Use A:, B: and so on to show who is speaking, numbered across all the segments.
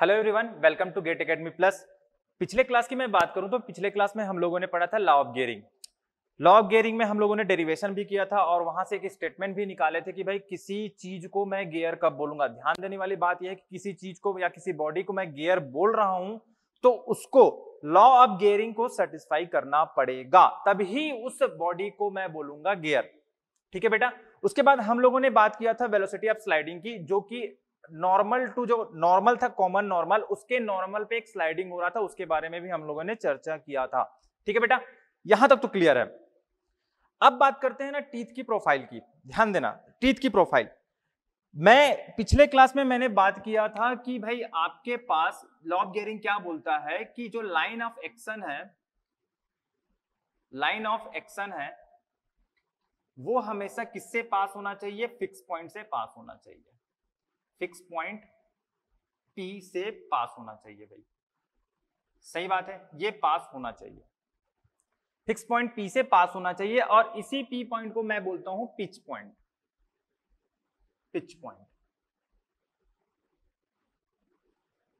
A: Hello everyone, welcome to GATE Academy plus. पिछले class की मैं बात करूं तो पिछले क्लास में हम लोगों ने पढ़ा था law of gearing. Law of gearing में हम लोगों ने डेरिवेशन भी किया था और वहां से एक स्टेटमेंट भी निकाले थे कि भाई किसी चीज को मैं गियर कब बोलूंगा। ध्यान देने वाली बात यह है कि किसी चीज को या किसी बॉडी को मैं गियर बोल रहा हूं तो उसको लॉ ऑफ गियरिंग को सेटिस्फाई करना पड़ेगा, तभी उस बॉडी को मैं बोलूंगा गियर। ठीक है बेटा। उसके बाद हम लोगों ने बात किया था वेलोसिटी ऑफ स्लाइडिंग की, जो कि नॉर्मल टू जो नॉर्मल था, कॉमन नॉर्मल, उसके नॉर्मल पे एक स्लाइडिंग हो रहा था, उसके बारे में भी हम लोगों ने चर्चा किया था। ठीक है बेटा, यहां तक तो क्लियर है। अब बात करते हैं ना टीथ की प्रोफाइल की। ध्यान देना, टीथ की प्रोफाइल मैं पिछले क्लास में मैंने बात किया था कि भाई आपके पास लॉ ऑफ गियरिंग क्या बोलता है कि जो लाइन ऑफ एक्शन है, लाइन ऑफ एक्शन है वो हमेशा किससे पास होना चाहिए? फिक्स पॉइंट से पास होना चाहिए। फिक्स पॉइंट P से पास होना चाहिए भाई। सही बात है, ये पास होना चाहिए। फिक्स पॉइंट P से पास होना चाहिए और इसी P पॉइंट को मैं बोलता हूं pitch point. Pitch point.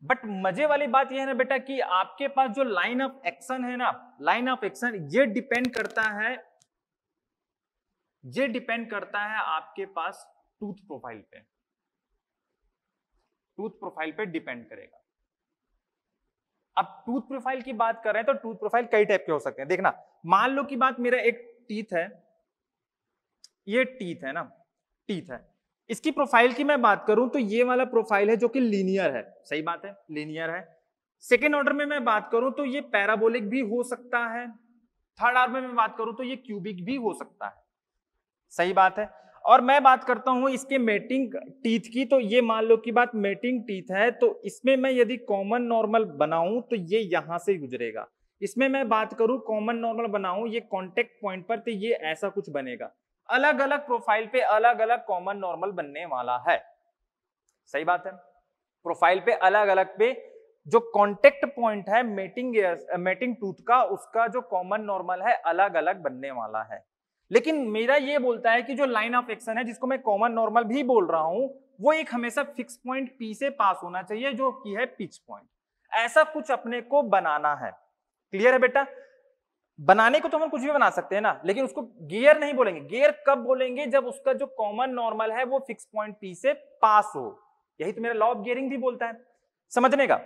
A: But मजे वाली बात यह है ना बेटा कि आपके पास जो लाइन ऑफ एक्शन है ना, लाइन ऑफ एक्शन ये डिपेंड करता है आपके पास टूथ प्रोफाइल पे। टूथ प्रोफाइल पे डिपेंड करेगा। अब टूथ प्रोफाइल की बात कर रहे हैं तो टूथ प्रोफाइल कई टाइप के हो सकते हैं। देखना, मान लो कि बात मेरा एक टीथ है, ये टीथ है ना, टीथ है, इसकी प्रोफाइल की मैं बात करूं तो ये वाला प्रोफाइल है जो कि लीनियर है। सही बात है, लीनियर है। सेकेंड ऑर्डर में मैं बात करूं तो ये पैराबोलिक भी हो सकता है। थर्ड ऑर्डर में मैं बात करूं तो ये क्यूबिक भी हो सकता है। सही बात है। और मैं बात करता हूं इसके मेटिंग टीथ की, तो ये मान लो कि बात मेटिंग टीथ है, तो इसमें मैं यदि कॉमन नॉर्मल बनाऊं तो ये यहां से गुजरेगा। इसमें मैं बात करूं कॉमन नॉर्मल बनाऊं ये कांटेक्ट पॉइंट पर, तो ये ऐसा कुछ बनेगा। अलग अलग प्रोफाइल पे अलग अलग कॉमन नॉर्मल बनने वाला है। सही बात है। प्रोफाइल पे अलग अलग पे जो कांटेक्ट पॉइंट है मेटिंग टूथ का, उसका जो कॉमन नॉर्मल है अलग अलग बनने वाला है। लेकिन मेरा ये बोलता है कि जो लाइन ऑफ एक्शन है जिसको मैं कॉमन नॉर्मल भी बोल रहा हूं, वो एक हमेशा फिक्स पॉइंट P से पास होना चाहिए, जो कि है पिच पॉइंट। ऐसा कुछ अपने को बनाना है। क्लियर है बेटा? बनाने को तो हम कुछ भी बना सकते हैं ना, लेकिन उसको गियर नहीं बोलेंगे। गियर कब बोलेंगे? जब उसका जो कॉमन नॉर्मल है वो फिक्स पॉइंट P से पास हो। यही तो मेरा लॉ ऑफ गियरिंग भी बोलता है। समझने का,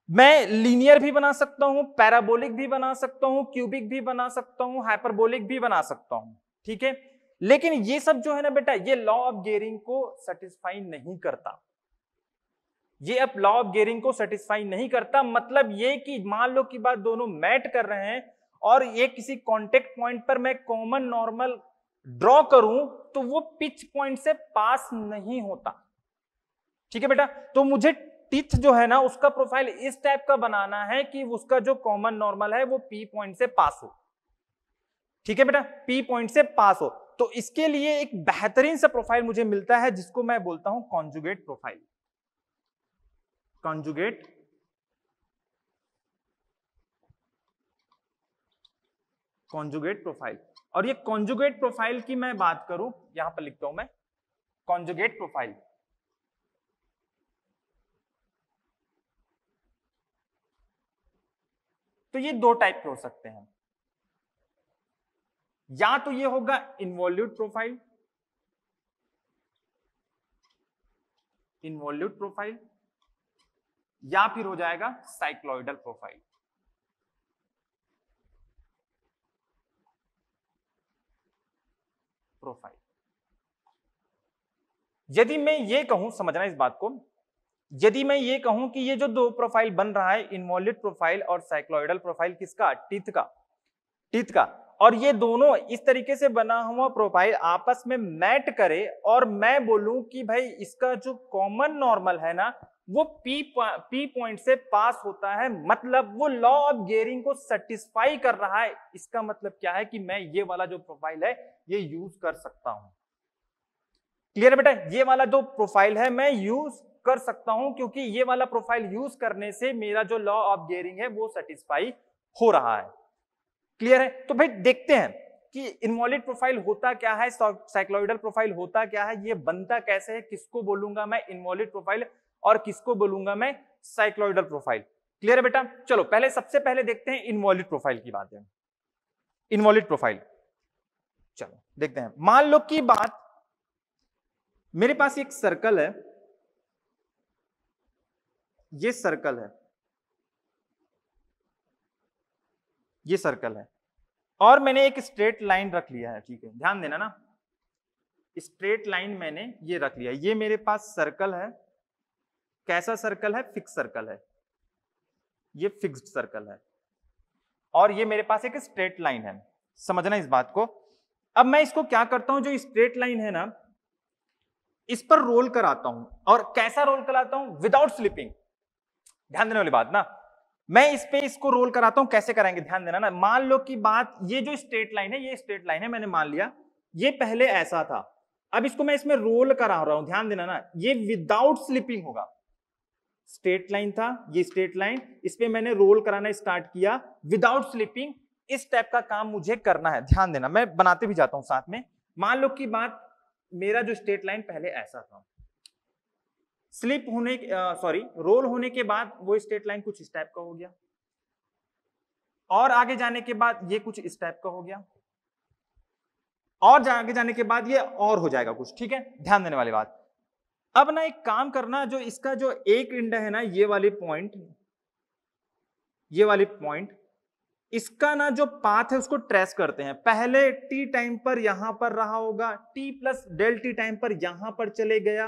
A: मैं लीनियर भी बना सकता हूं, पैराबोलिक भी बना सकता हूं, क्यूबिक भी बना सकता हूं, हाइपरबोलिक भी बना सकता हूं। ठीक है, लेकिन ये सब जो है ना बेटा, ये लॉ ऑफ गियरिंग को सेटिस्फाई नहीं करता। ये अब लॉ ऑफ गियरिंग को सेटिस्फाई नहीं करता। मतलब ये कि मान लो कि बात दोनों मैट कर रहे हैं और ये किसी कांटेक्ट पॉइंट पर मैं कॉमन नॉर्मल ड्रॉ करूं तो वो पिच पॉइंट से पास नहीं होता। ठीक है बेटा? तो मुझे टीथ जो है ना उसका प्रोफाइल इस टाइप का बनाना है कि उसका जो कॉमन नॉर्मल है वो P पॉइंट से पास हो। ठीक है बेटा? P पॉइंट से पास हो। तो इसके लिए एक बेहतरीन सा प्रोफाइल मुझे मिलता है जिसको मैं बोलता हूं कॉन्जुगेट प्रोफाइल। Conjugate profile. और ये कॉन्जुगेट प्रोफाइल की मैं बात करूं, यहां पर लिखता हूं मैं कॉन्जुगेट प्रोफाइल। तो ये दो टाइप के हो सकते हैं। या तो ये होगा इन्वॉल्यूट प्रोफाइल, या फिर हो जाएगा साइक्लॉइडल प्रोफाइल। यदि मैं ये कहूं, समझना इस बात को, यदि मैं ये कहूं कि ये जो दो प्रोफाइल बन रहा है, इन्वॉल्यूट प्रोफाइल और साइक्लॉइडल प्रोफाइल, किसका? टीथ का, और ये दोनों इस तरीके से बना हुआ प्रोफाइल आपस में मैट करे और मैं बोलूं कि भाई इसका जो कॉमन नॉर्मल है ना वो P पॉइंट से पास होता है, मतलब वो लॉ ऑफ गियरिंग को सेटिस्फाई कर रहा है। इसका मतलब क्या है कि मैं ये वाला जो प्रोफाइल है ये यूज कर सकता हूं। क्लियर है बेटा? ये वाला जो प्रोफाइल है मैं यूज कर सकता हूं, क्योंकि ये वाला प्रोफाइल यूज करने से मेरा जो लॉ ऑफ गियरिंग है वो सेटिस्फाई हो रहा है। क्लियर है? तो भाई देखते हैं कि इन्वॉल्यूट प्रोफाइल होता क्या है, साइक्लॉइडल प्रोफाइल होता क्या है, ये बनता कैसे है, किसको बोलूंगा मैं इन्वॉल्यूट प्रोफाइल, और किसको बोलूंगा मैं, साइक्लॉइडल प्रोफाइल। क्लियर है बेटा? चलो पहले सबसे पहले देखते हैं इनवॉल्यूट प्रोफाइल की बात है। इनवॉल्यूट प्रोफाइल, चलो देखते हैं। मान लो की बात, मेरे पास एक सर्कल है, ये सर्कल है, ये सर्कल है, और मैंने एक स्ट्रेट लाइन रख लिया है। ठीक है, ध्यान देना ना, स्ट्रेट लाइन मैंने ये रख लिया। ये मेरे पास सर्कल है, कैसा सर्कल है, फिक्स सर्कल है, ये फिक्स्ड सर्कल है, और ये मेरे पास एक स्ट्रेट लाइन है। समझना इस बात को। अब मैं इसको क्या करता हूं, जो स्ट्रेट लाइन है ना, इस पर रोल कराता हूं। और कैसा रोल कराता हूं, विदाउट स्लिपिंग। ध्यान देने वाली बात ना, मैं इस पे इसको रोल कराता हूं। कैसे कराएंगे, ध्यान देना ना। मान लो कि बात, ये जो स्ट्रेट लाइन है, ये स्ट्रेट लाइन है, मैंने मान लिया ये पहले ऐसा था। अब इसको मैं इसमें रोल करा रहा हूं, ध्यान देना ना, ये विदाउट स्लिपिंग होगा। स्ट्रेट लाइन था, ये स्ट्रेट लाइन, इस पे मैंने रोल कराना स्टार्ट किया विदाउट स्लिपिंग। इस टाइप का काम मुझे करना है, ध्यान देना, मैं बनाते भी जाता हूं साथ में। मान लो कि बात, मेरा जो स्ट्रेट लाइन पहले ऐसा था, स्लिप होने, सॉरी, रोल होने के बाद वो स्ट्रेट लाइन कुछ इस टाइप का हो गया, और आगे जाने के बाद ये कुछ इस टाइप का हो गया, और आगे जाने के बाद ये और हो जाएगा कुछ। ठीक है, ध्यान देने वाली बात। अब ना एक काम करना, जो इसका जो एक एंड है ना, ये वाली पॉइंट, ये वाली पॉइंट, इसका ना जो पाथ है उसको ट्रेस करते हैं। पहले टी टाइम पर यहां पर रहा होगा, T plus del T time पर यहां पर चले गया,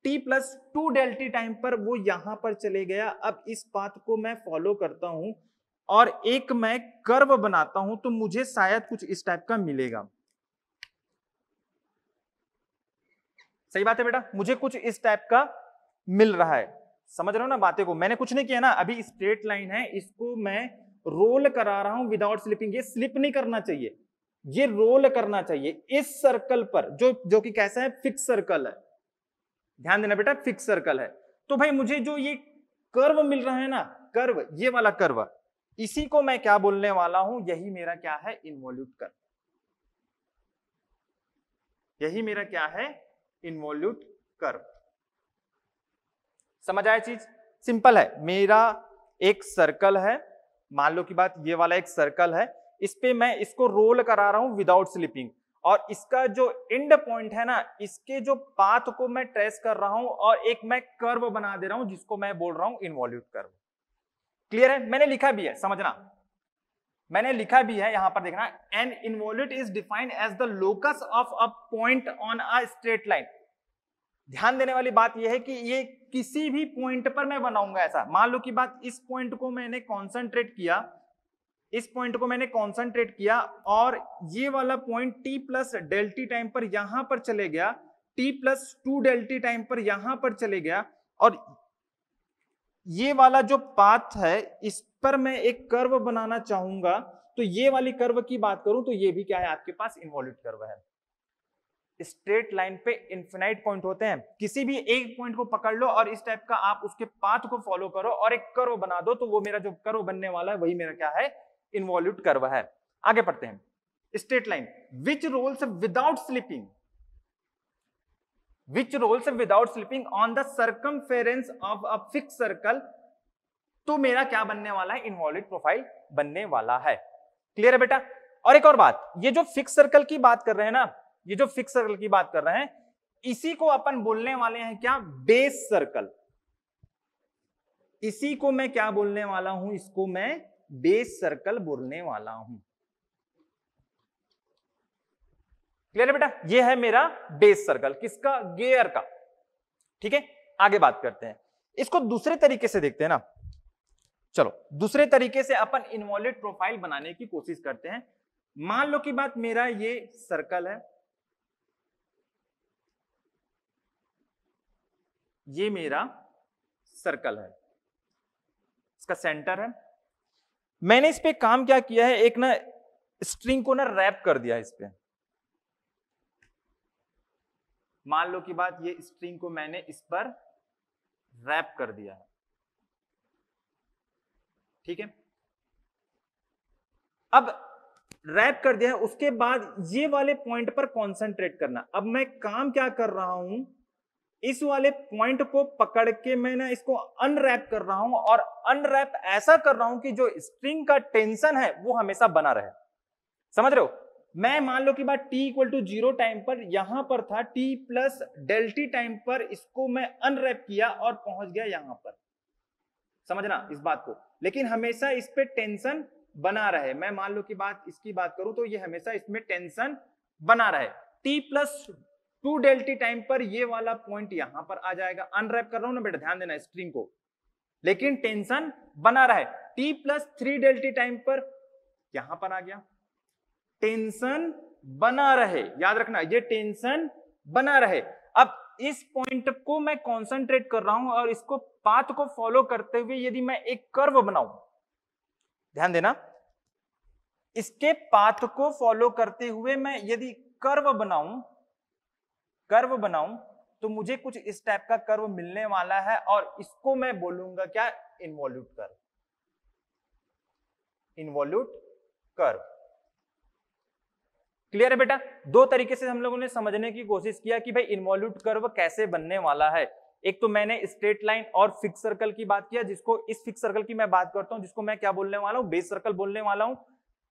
A: T plus 2 del T time पर वो यहां पर चले गया। अब इस पाथ को मैं फॉलो करता हूं और एक मैं कर्व बनाता हूं, तो मुझे शायद कुछ इस टाइप का मिलेगा। सही बात है बेटा, मुझे कुछ इस टाइप का मिल रहा है। समझ रहे हो ना बातें को, मैंने कुछ नहीं किया ना, अभी स्ट्रेट लाइन है, इसको मैं रोल करा रहा हूं विदाउट स्लिपिंग। ये स्लिप नहीं करना चाहिए, ये रोल करना चाहिए इस सर्कल पर, जो कि कैसा है, फिक्स सर्कल है। ध्यान देना बेटा, फिक्स सर्कल है। तो भाई मुझे जो ये कर्व मिल रहा है ना, कर्व, ये वाला कर्व, इसी को मैं क्या बोलने वाला हूं, यही मेरा क्या है, इनवॉल्यूट कर्व। यही मेरा क्या है, इनवॉल्यूट कर्व। समझ आया चीज? सिंपल है। मेरा एक सर्कल है, मान लो की बात, ये वाला एक सर्कल है, इस पे मैं इसको रोल करा रहा हूं विदाउट स्लिपिंग, और इसका जो एंड पॉइंट है ना, इसके जो पाथ को मैं ट्रेस कर रहा हूं, और एक मैं कर्व बना दे रहा हूं, जिसको मैं बोल रहा हूं इनवॉल्यूट कर्व। क्लियर है? मैंने लिखा भी है, समझना, मैंने लिखा भी है, यहां पर देखना, an involute is defined as the locus of a point on a straight line. ध्यान देने वाली बात यह है कि ये किसी भी पॉइंट पर मैं बनाऊंगा ऐसा। मान लो की बात, इस पॉइंट को मैंने कॉन्सेंट्रेट किया, इस पॉइंट को मैंने कॉन्सेंट्रेट किया, और ये वाला point T plus del T time पर यहां पर चले गया, T plus 2 del T time पर यहां पर चले गया, और ये वाला जो पाथ है, इस पर मैं एक कर्व बनाना चाहूंगा। तो ये वाली कर्व की बात करूं तो ये भी क्या है, आपके पास इनवॉल्यूट कर्व है। स्ट्रेट लाइन पे इनफिनाइट पॉइंट होते हैं, किसी भी एक पॉइंट को पकड़ लो और इस टाइप का आप उसके पाथ को फॉलो करो और एक कर्व बना दो, तो वो मेरा जो कर्व बनने वाला है वही मेरा क्या है, इनवॉल्यूट कर्व है। आगे पढ़ते हैं। Straight line which rolls without slipping, which rolls without slipping on the circumference of a fix circle, तो मेरा क्या बनने वाला है, इनवॉल्यूट प्रोफाइल बनने वाला है। क्लियर है बेटा? और एक और बात, ये जो फिक्स सर्कल की बात कर रहे हैं ना, ये जो फिक्स सर्कल की बात कर रहे हैं, इसी को अपन बोलने वाले हैं क्या, बेस सर्कल। इसी को मैं क्या बोलने वाला हूं, इसको मैं बेस सर्कल बोलने वाला हूं। क्लियर है बेटा? ये है मेरा बेस सर्कल, किसका, गियर का। ठीक है, आगे बात करते हैं। इसको दूसरे तरीके से देखते हैं ना, चलो दूसरे तरीके से अपन इनवॉल्यूट प्रोफाइल बनाने की कोशिश करते हैं। मान लो की बात, मेरा ये सर्कल है, ये मेरा सर्कल है, इसका सेंटर है। मैंने इस पे काम क्या किया है, एक ना स्ट्रिंग को ना रैप कर दिया है इस पे। मान लो की बात, ये स्ट्रिंग को मैंने इस पर रैप कर दिया है। ठीक है, अब रैप कर दिया है, उसके बाद ये वाले पॉइंट पर कंसंट्रेट करना। अब मैं काम क्या कर रहा हूं, इस वाले पॉइंट को पकड़ के मैं ना इसको अनरैप कर रहा हूं, और अनरैप ऐसा कर रहा हूं कि जो स्ट्रिंग का टेंशन है वो हमेशा बना रहे। समझ रहे हो? मैं मान लो कि बात t इक्वल टू 0 टाइम पर यहां पर था, t plus del T time पर इसको मैं अनरैप किया और पहुंच गया यहां पर। समझना इस बात को, लेकिन हमेशा इस पे टेंशन बना रहे। मैं मान लो कि बात इसकी बात करूं तो ये हमेशा इसमें टेंशन बना रहे। t plus 2 del T time पर ये वाला पॉइंट यहां पर आ जाएगा। अनरैप कर रहा हूं ना बेटा, ध्यान देना स्ट्रिंग को, लेकिन टेंशन बना रहे। t plus 3 del T time पर यहां पर आ गया, टेंशन बना रहे। याद रखना ये टेंशन बना रहे। अब इस पॉइंट को मैं कंसंट्रेट कर रहा हूं और इसको पाथ को फॉलो करते हुए यदि मैं एक कर्व बनाऊं, ध्यान देना, इसके पाथ को फॉलो करते हुए मैं यदि कर्व बनाऊं तो मुझे कुछ इस टाइप का कर्व मिलने वाला है, और इसको मैं बोलूंगा क्या? Involute curve. Involute curve. Clear है बेटा? दो तरीके से हम लोगों ने समझने की कोशिश किया कि भाई इन्वॉल्यूट कर्व कैसे बनने वाला है। एक तो मैंने स्ट्रेट लाइन और फिक्स सर्कल की बात किया, जिसको इस फिक्स सर्कल की मैं बात करता हूं, जिसको मैं क्या बोलने वाला हूं? बेस सर्कल बोलने वाला हूं।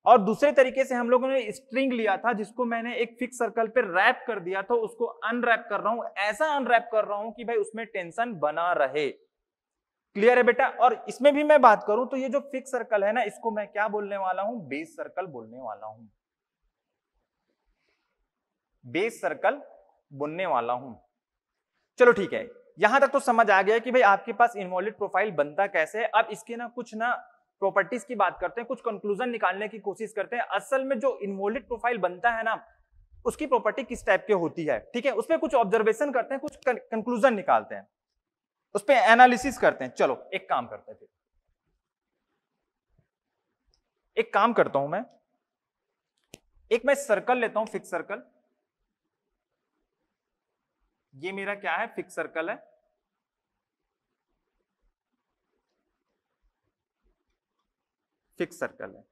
A: और दूसरे तरीके से हम लोगों ने स्ट्रिंग लिया था, जिसको मैंने एक फिक्स सर्कल पे रैप कर दिया था, उसको अनरैप कर रहा हूं। ऐसा अनरैप कर रहा हूं कि भाई उसमें टेंशन बना रहे। क्लियर है बेटा? और इसमें भी मैं बात करूं तो ये जो फिक्स सर्कल है ना, इसको मैं क्या बोलने वाला हूं? बेस सर्कल बोलने वाला हूं। बेस सर्कल बुनने वाला हूं। चलो ठीक है, यहां तक तो समझ आ गया कि भाई आपके पास इन्वॉल्यूट प्रोफाइल बनता कैसे है। अब इसके ना कुछ ना प्रॉपर्टीज की बात करते हैं, कुछ कंक्लूजन निकालने की कोशिश करते हैं। असल में जो इन्वॉल्यूट प्रोफाइल बनता है ना, उसकी प्रॉपर्टी किस टाइप की होती है, ठीक है? उस पर कुछ ऑब्जर्वेशन करते हैं, कुछ कंक्लूजन निकालते हैं, उस पर एनालिसिस करते हैं। चलो एक काम करते हैं, फिर एक काम करता हूं मैं, एक मैं सर्कल लेता हूं, फिक्स सर्कल। ये मेरा क्या है? फिक्स सर्कल है। फिक्स सर्कल है।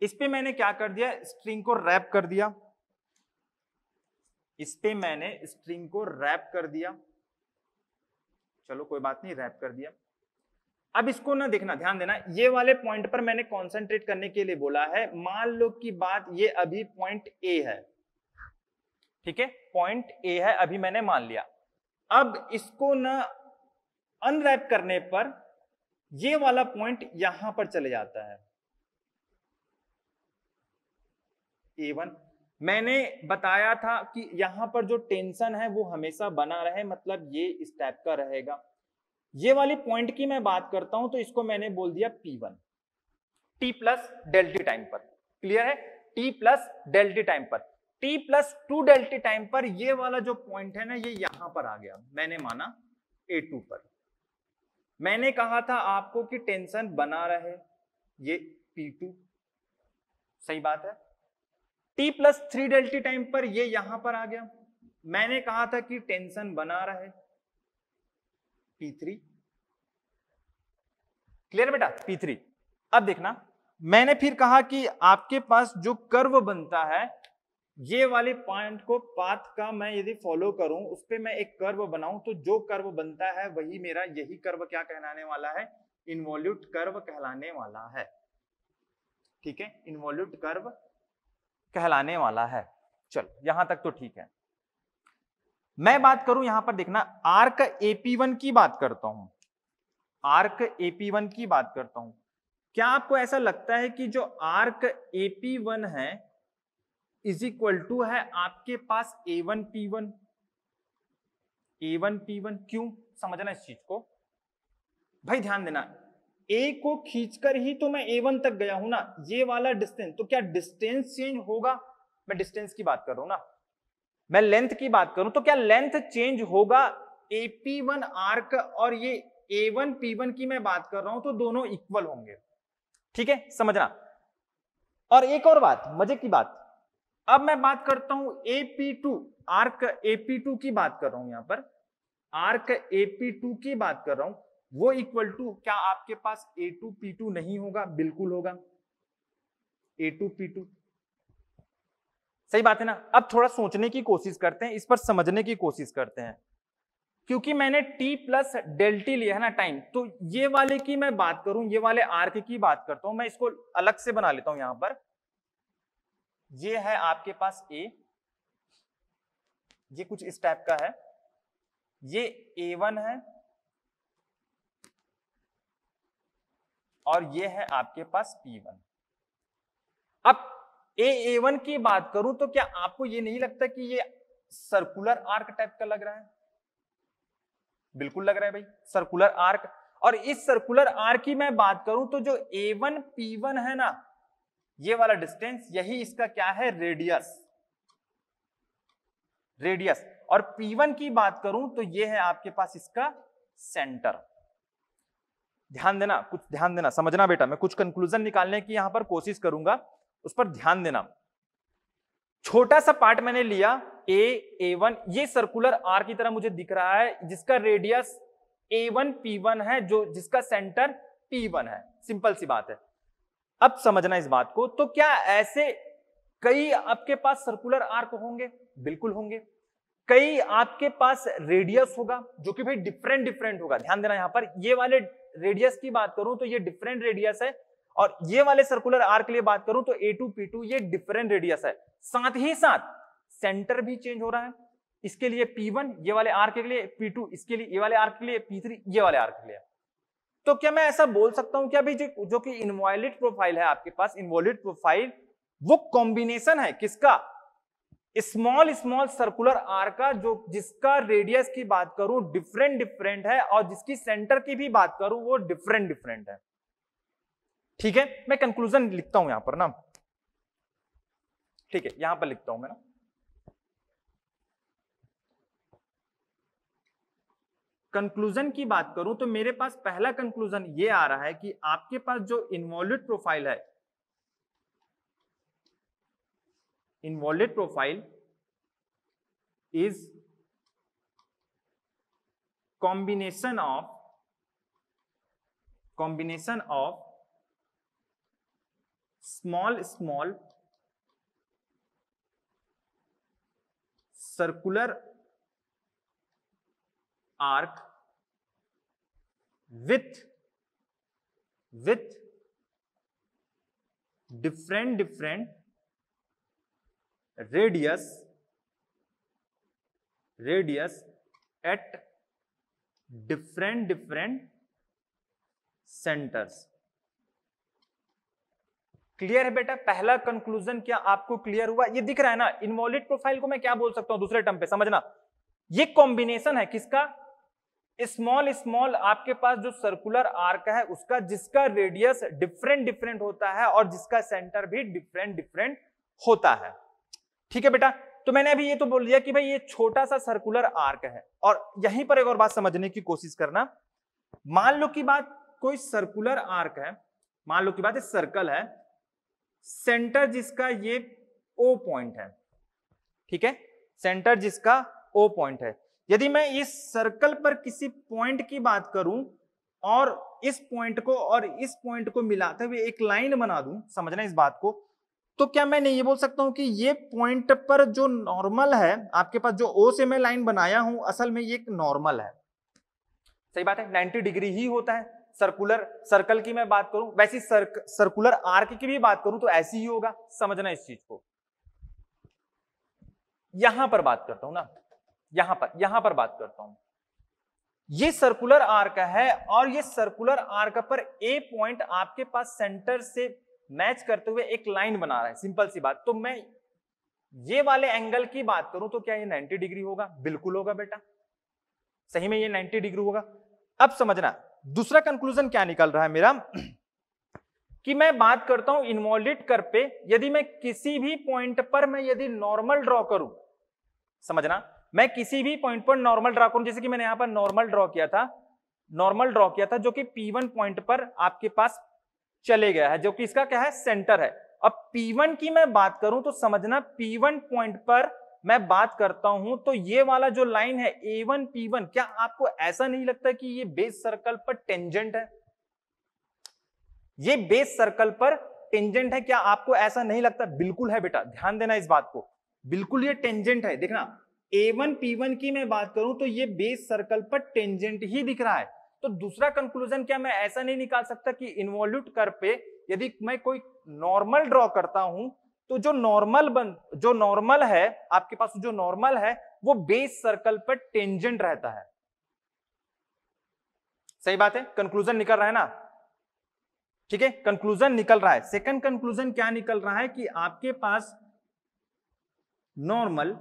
A: इस पे मैंने क्या कर दिया? स्ट्रिंग को रैप कर दिया। इस पे मैंने स्ट्रिंग को रैप कर दिया। चलो कोई बात नहीं, रैप कर दिया। अब इसको ना देखना, ध्यान देना, ये वाले पॉइंट पर मैंने कंसंट्रेट करने के लिए बोला है। मान लो कि बात ये अभी पॉइंट ए है, ठीक है? पॉइंट ए है, अभी मैंने मान लिया। अब इसको ना अनरैप करने पर ये वाला पॉइंट यहां पर चले जाता है, A1। मैंने बताया था कि यहां पर जो टेंशन है वो हमेशा बना रहे, मतलब ये इस टाइप का रहेगा। ये वाली पॉइंट की मैं बात करता हूं तो इसको मैंने बोल दिया P1, T plus del T time पर। क्लियर है? T plus del T time पर। T plus 2 del T time पर ये वाला जो पॉइंट है ना, ये यहां पर आ गया, मैंने माना A2 पर। मैंने कहा था आपको कि टेंशन बना रहे, ये P2, सही बात है। T plus 3 del T time पर ये यहां पर आ गया, मैंने कहा था कि टेंशन बना रहे, P3। क्लियर बेटा? P3। अब देखना, मैंने फिर कहा कि आपके पास जो कर्व बनता है, ये वाले पॉइंट को पाथ का मैं यदि फॉलो करूं, उस पे मैं एक कर्व बनाऊं, तो जो कर्व बनता है वही मेरा, यही कर्व क्या कहलाने वाला है? इन्वॉल्यूट कर्व कहलाने वाला है। ठीक है? इन्वॉल्यूट कर्व कहलाने वाला है। चलो यहां तक तो ठीक है। मैं बात करूं यहां पर, देखना, आर्क AP1 की बात करता हूं, आर्क AP1 की बात करता हूं। क्या आपको ऐसा लगता है कि जो आर्क AP1 है इज इक्वल टू है आपके पास A1P1? A1P1 क्यों? समझना इस चीज को भाई, ध्यान देना। A को खींचकर ही तो मैं A1 तक गया हूं ना, ये वाला डिस्टेंस, तो क्या डिस्टेंस चेंज होगा? मैं डिस्टेंस की बात कर रहा हूं ना, मैं लेंथ की बात करूं तो क्या लेंथ चेंज होगा? AP1 आर्क और ये A1P1 की मैं बात कर रहा हूं तो दोनों इक्वल होंगे। ठीक है? समझना। और एक और बात, मजे की बात, अब मैं बात करता हूं AP2, आर्क AP2 की बात कर रहा हूं, यहां पर आर्क AP2 की बात कर रहा हूं, वो इक्वल टू, क्या आपके पास A2P2 नहीं होगा? बिल्कुल होगा, A2P2। सही बात है ना। अब थोड़ा सोचने की कोशिश करते हैं, इस पर समझने की कोशिश करते हैं। क्योंकि मैंने t प्लस डेल टी लिया है ना टाइम, तो ये वाले की मैं बात करूं, ये वाले आर्क की बात करता हूं, मैं इसको अलग से बना लेता हूं। यहां पर ये है आपके पास a, ये कुछ इस टाइप का है, ये a1 है और ये है आपके पास p1। अब a1 की बात करूं तो क्या आपको ये नहीं लगता कि ये सर्कुलर आर्क टाइप का लग रहा है? बिल्कुल लग रहा है भाई, सर्कुलर आर्क। और इस सर्कुलर आर्क की मैं बात करूं तो जो a1 p1 है ना, ये वाला डिस्टेंस, यही इसका क्या है, रेडियस। रेडियस। और p1 की बात करूं तो ये है आपके पास इसका सेंटर। ध्यान देना, कुछ ध्यान देना, समझना बेटा, मैं कुछ कंक्लूजन निकालने की यहां पर कोशिश करूंगा, उस पर ध्यान देना। छोटा सा पार्ट मैंने लिया a1, ये सर्कुलर आर्क की तरह मुझे दिख रहा है, जिसका रेडियस a1 p1 है, जो जिसका सेंटर p1 है। सिंपल सी बात है। अब समझना इस बात को, तो क्या ऐसे कई आपके पास सर्कुलर आर्क होंगे? बिल्कुल होंगे। कई आपके पास रेडियस होगा जो कि भाई डिफरेंट डिफरेंट होगा। ध्यान देना, यहां पर ये वाले रेडियस की बात करूं तो ये डिफरेंट रेडियस है, और ये वाले सर्कुलर आर्क के लिए बात करूं तो a2 p2 ये डिफरेंट रेडियस है। साथ ही साथ सेंटर भी चेंज हो रहा है, इसके लिए p1 ये वाले आर्क के लिए, p2 इसके लिए ये वाले आर्क के लिए, p3 ये वाले आर्क के लिए। तो क्या मैं ऐसा बोल सकता हूं क्या भाई जो कि इनवॉल्यूट प्रोफाइल है आपके पास, इनवॉल्यूट प्रोफाइल वो कॉम्बिनेशन है किसका, स्मॉल स्मॉल सर्कुलर आर्क का, जो जिसका रेडियस की बात करूं डिफरेंट डिफरेंट है, और जिसकी सेंटर की भी बात करूं वो डिफरेंट डिफरेंट है। ठीक है, मैं कंक्लूजन लिखता हूं यहां पर ना, ठीक है, यहां पर लिखता हूं मैं ना। कंक्लूजन की बात करूं तो मेरे पास पहला कंक्लूजन ये आ रहा है कि आपके पास जो इनवॉल्यूट प्रोफाइल है, involute profile is combination of small circular arc with different radius at different centers। Clear है बेटा? पहला कंक्लूजन क्या आपको क्लियर हुआ? ये दिख रहा है ना, इनवॉल्यूट प्रोफाइल को मैं क्या बोल सकता हूं दूसरे टर्म पे, समझना, ये कॉम्बिनेशन है किसका, स्मॉल स्मॉल आपके पास जो सर्कुलर आर्क है उसका, जिसका रेडियस डिफरेंट डिफरेंट होता है और जिसका सेंटर भी डिफरेंट डिफरेंट होता है। ठीक है बेटा, तो मैंने अभी ये तो बोल दिया कि भाई ये छोटा सा सर्कुलर आर्क है। और यहीं पर एक और बात समझने की कोशिश करना, मान लो की बात कोई सर्कुलर आर्क है, मान लो की बात एक सर्कल है, सेंटर जिसका ये O पॉइंट है, ठीक है, सेंटर जिसका O पॉइंट है। यदि मैं इस सर्कल पर किसी पॉइंट की बात करूं और इस पॉइंट को और इस पॉइंट को मिलाते हुए एक लाइन बना दूं, समझना इस बात को, तो क्या मैं नहीं ये बोल सकता हूं कि ये पॉइंट पर जो नॉर्मल है आपके पास, जो O से मैं लाइन बनाया हूं, असल में ये एक नॉर्मल है। सही बात है, 90 डिग्री ही होता है। सर्कुलर सर्कल की मैं बात करूं, वैसी सर्कुलर आर्क की भी बात करूं तो ऐसी ही होगा। समझना इस चीज को। यहां पर बात करता हूं ना, यहां पर बात करता हूं, ये सर्कुलर आर्क है और ये सर्कुलर आर्क पर ए पॉइंट आपके पास सेंटर से मैच करते हुए एक लाइन बना रहा है। सिंपल सी बात। तो मैं ये वाले एंगल की बात करूं तो क्या ये 90 डिग्री होगा? बिल्कुल होगा बेटा, सही में ये 90 डिग्री होगा। अब समझना दूसरा कंक्लूजन क्या निकल रहा है मेरा, कि मैं बात करता हूं इनवॉल्यूट कर्व पे, यदि मैं किसी भी पॉइंट पर मैं यदि नॉर्मल ड्रॉ करूं, समझना, मैं किसी भी पॉइंट पर नॉर्मल ड्रॉ करूं, जैसे कि मैंने यहां पर नॉर्मल ड्रॉ किया था, जो कि P1 पॉइंट पर आपके पास चले गया है, जो कि इसका क्या है, सेंटर है। अब P1 की मैं बात करूं तो समझना, P1 पॉइंट पर मैं बात करता हूं तो ये वाला जो लाइन है A1 P1, क्या आपको ऐसा नहीं लगता कि ये बेस सर्कल पर टेंजेंट है? ये बेस सर्कल पर टेंजेंट है, क्या आपको ऐसा नहीं लगता? बिल्कुल है बेटा, ध्यान देना इस बात को। बिल्कुल ये टेंजेंट है। देखना A1 P1 की मैं बात करूं तो ये बेस सर्कल पर टेंजेंट ही दिख रहा है। तो दूसरा कंक्लूजन क्या मैं ऐसा नहीं निकाल सकता कि इन्वॉल्यूट कर्व पे यदि मैं कोई नॉर्मल ड्रॉ करता हूं तो जो नॉर्मल है आपके पास, जो नॉर्मल है वो बेस सर्कल पर टेंजेंट रहता है। सही बात है, कंक्लूजन निकल रहा है ना? ठीक है, कंक्लूजन निकल रहा है। सेकंड कंक्लूजन क्या निकल रहा है कि आपके पास normal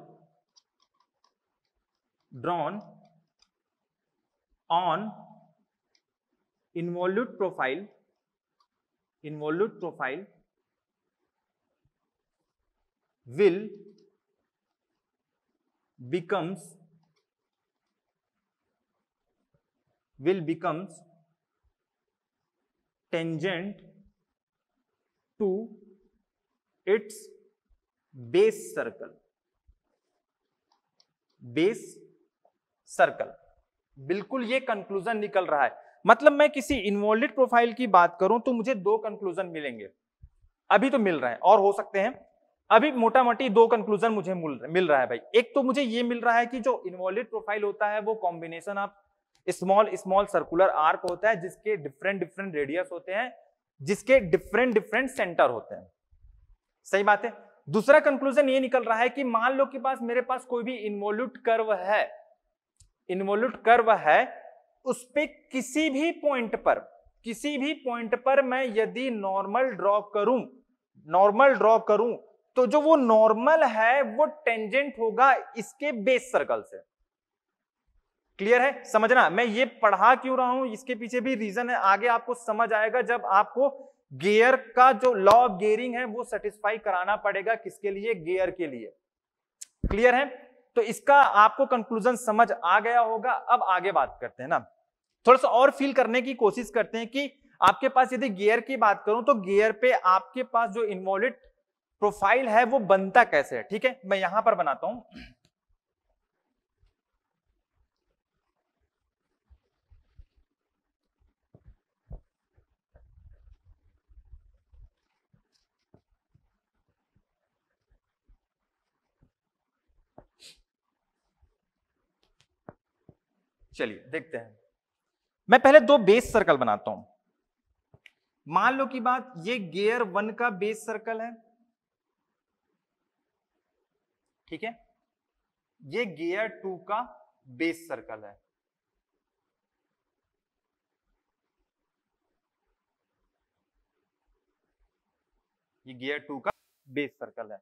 A: drawn on involute profile will becomes tangent to its base circle। बिल्कुल ये कंक्लूजन निकल रहा है। मतलब मैं किसी इन्वॉल्यूट प्रोफाइल की बात करूं तो मुझे दो कंक्लूजन मिलेंगे, अभी तो मिल रहे हैं और हो सकते हैं, अभी मोटा मोटी दो कंक्लूजन मुझे मिल रहा है भाई। एक तो मुझे ये मिल रहा है कि जो इन्वॉल्यूट प्रोफाइल होता है वो combination of small circular arc होता है जिसके डिफरेंट रेडियस होते हैं, जिसके डिफरेंट सेंटर होते हैं। सही बात है। दूसरा कंक्लूजन ये निकल रहा है कि मान लो कि मेरे पास कोई भी इन्वॉल्यूट कर्व है, उस पे किसी भी पॉइंट पर मैं यदि नॉर्मल ड्रॉ करूं तो जो वो नॉर्मल है वो टेंजेंट होगा इसके बेस सर्कल से। क्लियर है? समझना मैं ये पढ़ा क्यों रहा हूं, इसके पीछे भी रीजन है, आगे आपको समझ आएगा जब आपको गियर का जो लॉ ऑफ गियरिंग है वो सेटिस्फाई कराना पड़ेगा। किसके लिए? गियर के लिए। क्लियर है? तो इसका आपको कंक्लूजन समझ आ गया होगा। अब आगे बात करते हैं ना, थोड़ा सा और फील करने की कोशिश करते हैं कि आपके पास यदि गियर की बात करूं तो गियर पे आपके पास जो इन्वॉल्यूट प्रोफाइल है वो बनता कैसे है। ठीक है, मैं यहां पर बनाता हूं। चलिए देखते हैं। मैं पहले दो बेस सर्कल बनाता हूं। मान लो की बात ये गियर 1 का बेस सर्कल है, ठीक है, ये गियर 2 का बेस सर्कल है। ये गियर 2 का बेस सर्कल है।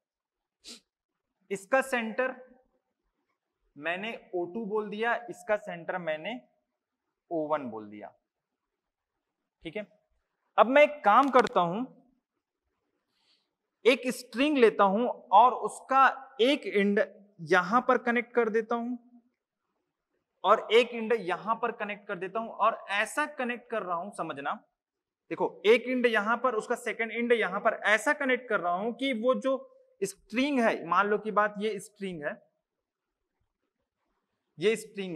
A: इसका सेंटर मैंने O2 बोल दिया, इसका सेंटर मैंने O1 बोल दिया। ठीक है, अब मैं एक काम करता हूं, एक स्ट्रिंग लेता हूं और उसका एक एंड यहां पर कनेक्ट कर देता हूं और एक एंड यहां पर कनेक्ट कर देता हूं और ऐसा कनेक्ट कर रहा हूं, समझना। देखो एक एंड यहां पर, उसका सेकंड एंड यहां पर, ऐसा कनेक्ट कर रहा हूं कि वो जो स्ट्रिंग है, मान लो की बात ये स्ट्रिंग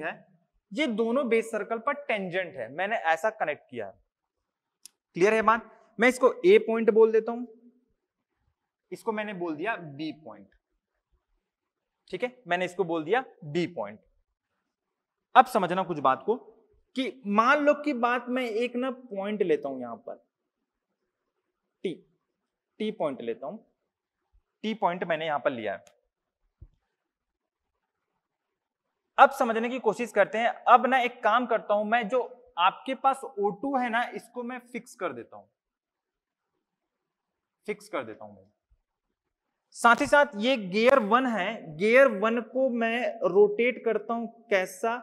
A: है, ये दोनों बेस सर्कल पर टेंजेंट है। मैंने ऐसा कनेक्ट किया है। क्लियर है बात? मैं इसको ए पॉइंट बोल देता हूं, इसको मैंने बोल दिया बी पॉइंट। ठीक है, मैंने इसको बोल दिया बी पॉइंट। अब समझना कुछ बात को कि मान लो की बात मैं एक ना पॉइंट लेता हूं यहां पर, टी पॉइंट लेता हूं, टी पॉइंट मैंने यहां पर लिया है। अब समझने की कोशिश करते हैं। अब ना एक काम करता हूं, मैं जो आपके पास O2 है ना, इसको मैं फिक्स कर देता हूं, मैं। साथ ही साथ ये गियर 1 है, गियर 1 को मैं रोटेट करता हूं, कैसा?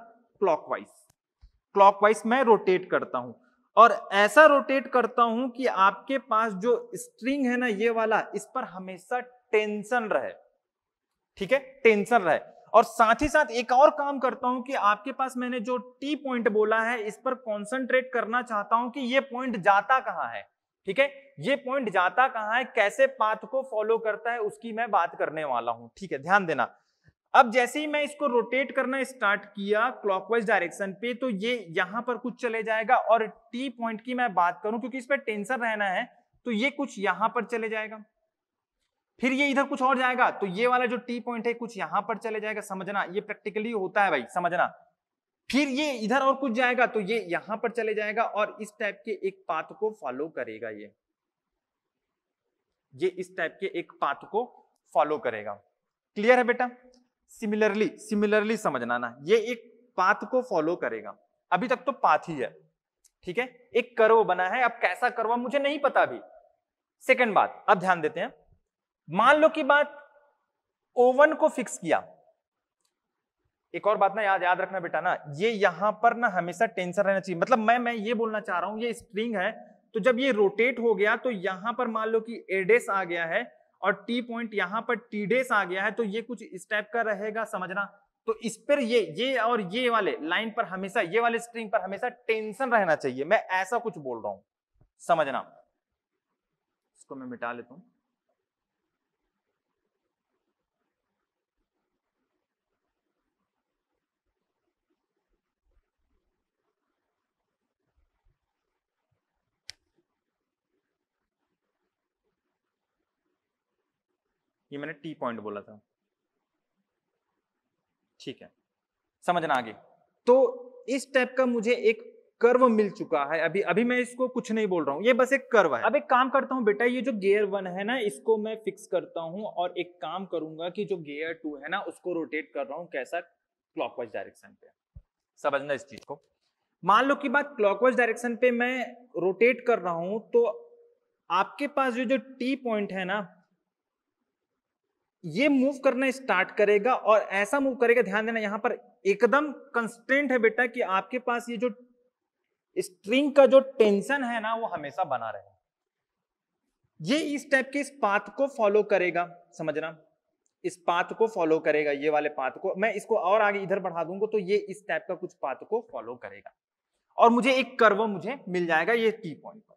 A: क्लॉकवाइज मैं रोटेट करता हूं और ऐसा रोटेट करता हूं कि आपके पास जो स्ट्रिंग है ना ये वाला, इस पर हमेशा टेंशन रहे। ठीक है, टेंशन रहे। और साथ ही साथ एक और काम करता हूं कि आपके पास मैंने जो टी पॉइंट बोला है इस पर कंसंट्रेट करना चाहता हूं कि ये पॉइंट जाता कहां है। ठीक है, ये पॉइंट जाता कहां है, कैसे पाथ को फॉलो करता है, उसकी मैं बात करने वाला हूं। ठीक है, ध्यान देना। अब जैसे ही मैं इसको रोटेट करना स्टार्ट किया क्लॉकवाइज डायरेक्शन पे, तो ये यहां पर कुछ चले जाएगा और टी पॉइंट की मैं बात करूं क्योंकि इस पर टेंशन रहना है तो ये कुछ यहां पर चले जाएगा। फिर ये इधर कुछ और जाएगा तो ये वाला जो टी पॉइंट है कुछ यहां पर चले जाएगा, समझना ये प्रैक्टिकली होता है भाई, समझना। फिर ये इधर और कुछ जाएगा तो ये यहां पर चले जाएगा और इस टाइप के एक पाथ को फॉलो करेगा, ये इस टाइप के एक पाथ को फॉलो करेगा। क्लियर है बेटा? सिमिलरली समझना ना, ये एक पाथ को फॉलो करेगा। अभी तक तो पाथ ही है, ठीक है। एक कर्व बना है, अब कैसा कर्व मुझे नहीं पता अभी। सेकंड बात, अब ध्यान देते हैं। मान लो कि बात O1 को फिक्स किया। एक और बात ना याद रखना बेटा ना, ये यहां पर ना हमेशा टेंशन रहना चाहिए। मतलब मैं ये बोलना चाह रहा हूं, ये स्ट्रिंग है तो जब ये रोटेट हो गया तो यहां पर मान लो कि A डेस आ गया है और टी पॉइंट यहां पर टी डेस आ गया है, तो ये कुछ इस टाइप का रहेगा, समझना। तो इस पर ये और ये वाले लाइन पर हमेशा, ये वाले स्ट्रिंग पर हमेशा टेंशन रहना चाहिए। मैं ऐसा कुछ बोल रहा हूं, समझना। इसको मैं मिटा लेता हूं। ये मैंने टी पॉइंट बोला था, ठीक है, समझना आगे। तो इस टाइप का मुझे एक कर्व मिल चुका है। अभी मैं इसको कुछ नहीं बोल रहा हूं, ये बस एक कर्व है। अब एक काम करता हूं बेटा, ये जो गियर 1 है ना, इसको मैं फिक्स करता हूं और एक काम करूंगा कि जो गियर 2 है ना, उसको रोटेट कर रहा हूं। कैसा? क्लॉकवाइज डायरेक्शन पे। समझना इस चीज को। मान लो कि बात क्लॉकवाइज डायरेक्शन पे मैं रोटेट कर रहा हूं, तो आपके पास जो टी पॉइंट है ना, ये मूव करना स्टार्ट करेगा और ऐसा मूव करेगा। ध्यान देना, यहां पर एकदम कंस्ट्रेंट है बेटा कि आपके पास ये जो स्ट्रिंग का जो टेंशन है ना, वो हमेशा बना रहे। ये इस टाइप के इस पाथ को फॉलो करेगा, समझना। इस पाथ को फॉलो करेगा, ये वाले पाथ को। मैं इसको और आगे इधर बढ़ा दूंगा तो ये इस टाइप का कुछ पाथ को फॉलो करेगा और मुझे एक कर्व मुझे मिल जाएगा ये टी पॉइंट पर।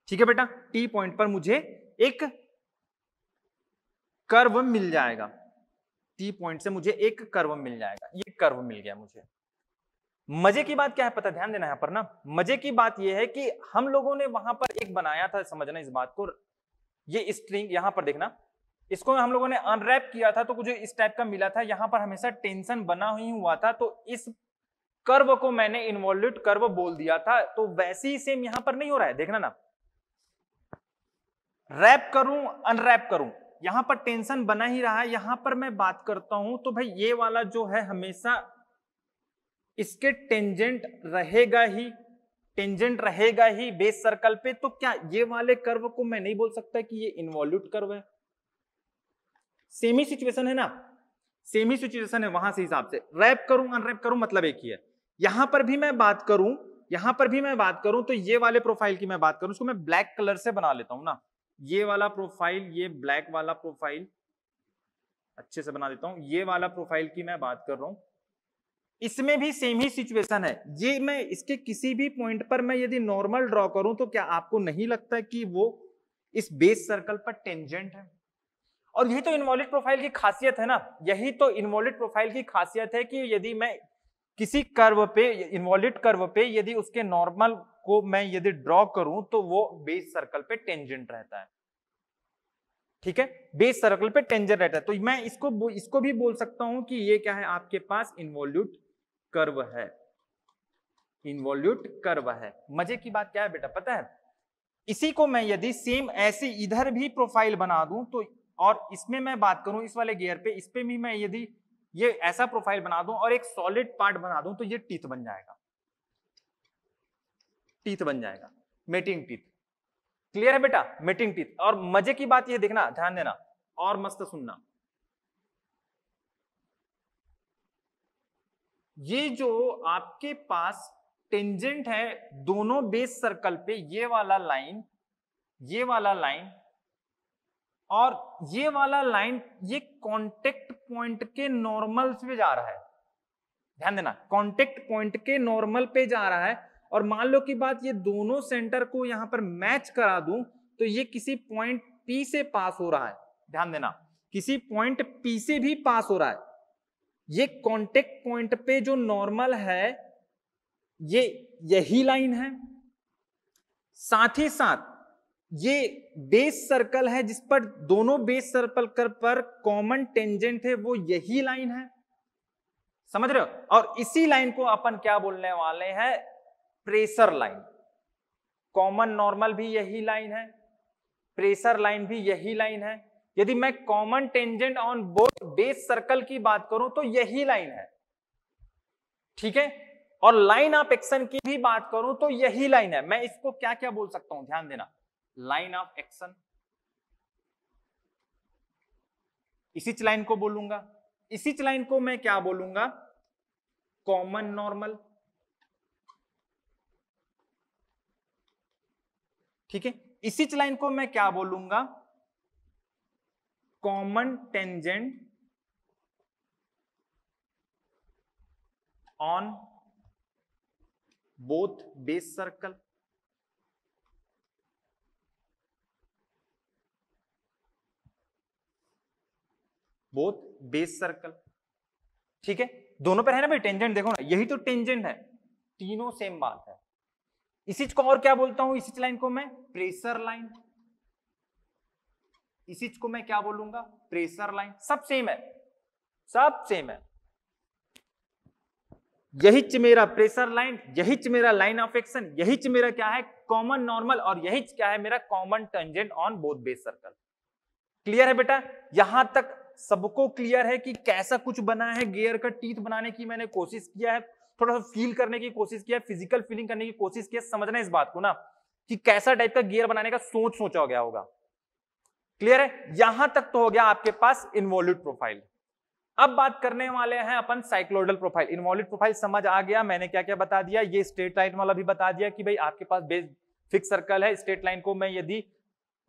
A: ठीक है बेटा, टी पॉइंट पर मुझे एक कर्व मिल जाएगा। टी पॉइंट से मुझे एक कर्व मिल जाएगा, ये कर्व मिल गया मुझे। मजे की बात क्या है पता? ध्यान देना यहां पर ना, मजे की बात यह है कि हम लोगों ने वहां पर एक बनाया था, समझना इस बात को। ये स्ट्रिंग यहां पर देखना, इसको हम लोगों ने अनरैप किया था तो कुछ इस टाइप का मिला था। यहां पर हमेशा टेंशन बना ही हुआ था, तो इस कर्व को मैंने इन्वॉल्यूट कर्व बोल दिया था। तो वैसे ही सेम यहां पर नहीं हो रहा है, देखना ना। रैप करूं अनरैप करूं, यहां पर टेंशन बना ही रहा है। यहां पर मैं बात करता हूं तो भाई ये वाला जो है हमेशा इसके टेंजेंट रहेगा ही, टेंजेंट रहेगा ही बेस सर्कल पे। तो क्या ये वाले कर्व को मैं नहीं बोल सकता कि ये इन्वॉल्यूट कर्व है? सेम ही सिचुएशन है ना, सेम ही सिचुएशन है वहां से हिसाब से। रैप करूं अनरैप करूं मतलब एक ही है। यहां पर भी मैं बात करूं, यहां पर भी मैं बात करूं तो ये वाले प्रोफाइल की मैं बात करूं, उसको मैं ब्लैक कलर से बना लेता हूं ना। ये वाला प्रोफाइल, ये ब्लैक वाला प्रोफाइल अच्छे से बना देता हूं। ये वाला प्रोफाइल की मैं बात कर रहा हूं, इसमें भी सेम ही सिचुएशन है। ये मैं इसके किसी भी पॉइंट पर मैं यदि नॉर्मल ड्रॉ करूं तो क्या आपको नहीं लगता कि वो इस बेस सर्कल पर टेंजेंट है? और यही तो इन्वॉल्यूट प्रोफाइल की खासियत है ना, यही तो इन्वॉल्यूट प्रोफाइल की खासियत है कि यदि मैं किसी कर्व पे, इन्वॉल्यूट कर्व पे यदि उसके नॉर्मल को मैं यदि ड्रॉ करूं तो वो बेस सर्कल पे टेंजेंट रहता है। ठीक है, बेस सर्कल पे टेंजेंट रहता है। तो मैं इसको भी बोल सकता हूं कि ये क्या है, आपके पास इन्वॉल्यूट कर्व है, इन्वॉल्यूट कर्व है। मजे की बात क्या है बेटा पता है? इसी को मैं यदि सेम ऐसे इधर भी प्रोफाइल बना दूं तो, और इसमें मैं बात करूं इस वाले गियर पे, इस पे भी मैं यदि ये ऐसा प्रोफाइल बना दूं और एक सॉलिड पार्ट बना दूं तो ये टीथ बन जाएगा, टीथ बन जाएगा, मेटिंग टीथ। क्लियर है बेटा? Mating teeth. और मजे की बात ये देखना, ध्यान देना और मस्त सुनना, ये जो आपके पास टेंजेंट है दोनों बेस सर्कल पे, ये वाला लाइन, ये वाला लाइन और ये वाला लाइन, ये कांटेक्ट पॉइंट के नॉर्मल पे जा रहा है। ध्यान देना, कांटेक्ट पॉइंट के नॉर्मल पे जा रहा है। और मान लो की बात, ये दोनों सेंटर को यहां पर मैच करा दूं तो ये किसी पॉइंट P से पास हो रहा है। ध्यान देना, किसी पॉइंट P से भी पास हो रहा है। ये कांटेक्ट पॉइंट पे जो नॉर्मल है ये यही लाइन है, साथ ही साथ ये बेस सर्कल है जिस पर दोनों बेस सर्कल पर कॉमन टेंजेंट है, वो यही लाइन है, समझ रहे हो। और इसी लाइन को अपन क्या बोलने वाले हैं, प्रेशर लाइन। कॉमन नॉर्मल भी यही लाइन है, प्रेशर लाइन भी यही लाइन है। यदि मैं common tangent on both base circle की बात करूं तो यही लाइन है, ठीक है। और लाइन ऑफ एक्शन की भी बात करूं तो यही लाइन है। मैं इसको क्या क्या बोल सकता हूं, ध्यान देना, लाइन ऑफ एक्शन, इसी लाइन को बोलूंगा, इसी लाइन को मैं क्या बोलूंगा, कॉमन नॉर्मल, ठीक है। इसी लाइन को मैं क्या बोलूंगा, common tangent on both base circle. Both base circle, ठीक है। दोनों पर है ना भाई टेंजेंट, देखो ना, यही तो टेंजेंट है, तीनों सेम बात है। इसी को और क्या बोलता हूं, इसी लाइन को मैं प्रेशर लाइन, इसी को मैं क्या बोलूंगा, प्रेशर लाइन। सब सेम है, सब सेम है। यही मेरा प्रेशर लाइन, यही मेरा लाइन ऑफ एक्शन, यही मेरा क्या है, कॉमन नॉर्मल, और यही क्या है मेरा common tangent on both base circle. Clear है बेटा, यहां तक सबको क्लियर है कि कैसा कुछ बना है। गियर का टीथ बनाने की मैंने कोशिश किया है, थोड़ा सा फील करने की कोशिश किया है, फिजिकल फीलिंग करने की कोशिश की है, समझना इस बात को ना कि कैसा टाइप का गियर बनाने का सोचा गया होगा। क्लियर है, यहां तक तो हो गया आपके पास इन्वॉल्यूट प्रोफाइल। अब बात करने वाले हैं अपन साइक्लोइडल प्रोफाइल। इन्वॉल्यूट प्रोफाइल समझ आ गया, मैंने क्या क्या बता दिया, ये स्ट्रेट लाइन वाला भी बता दिया कि भाई आपके पास बेस फिक्स सर्कल है, स्ट्रेट लाइन को मैं यदि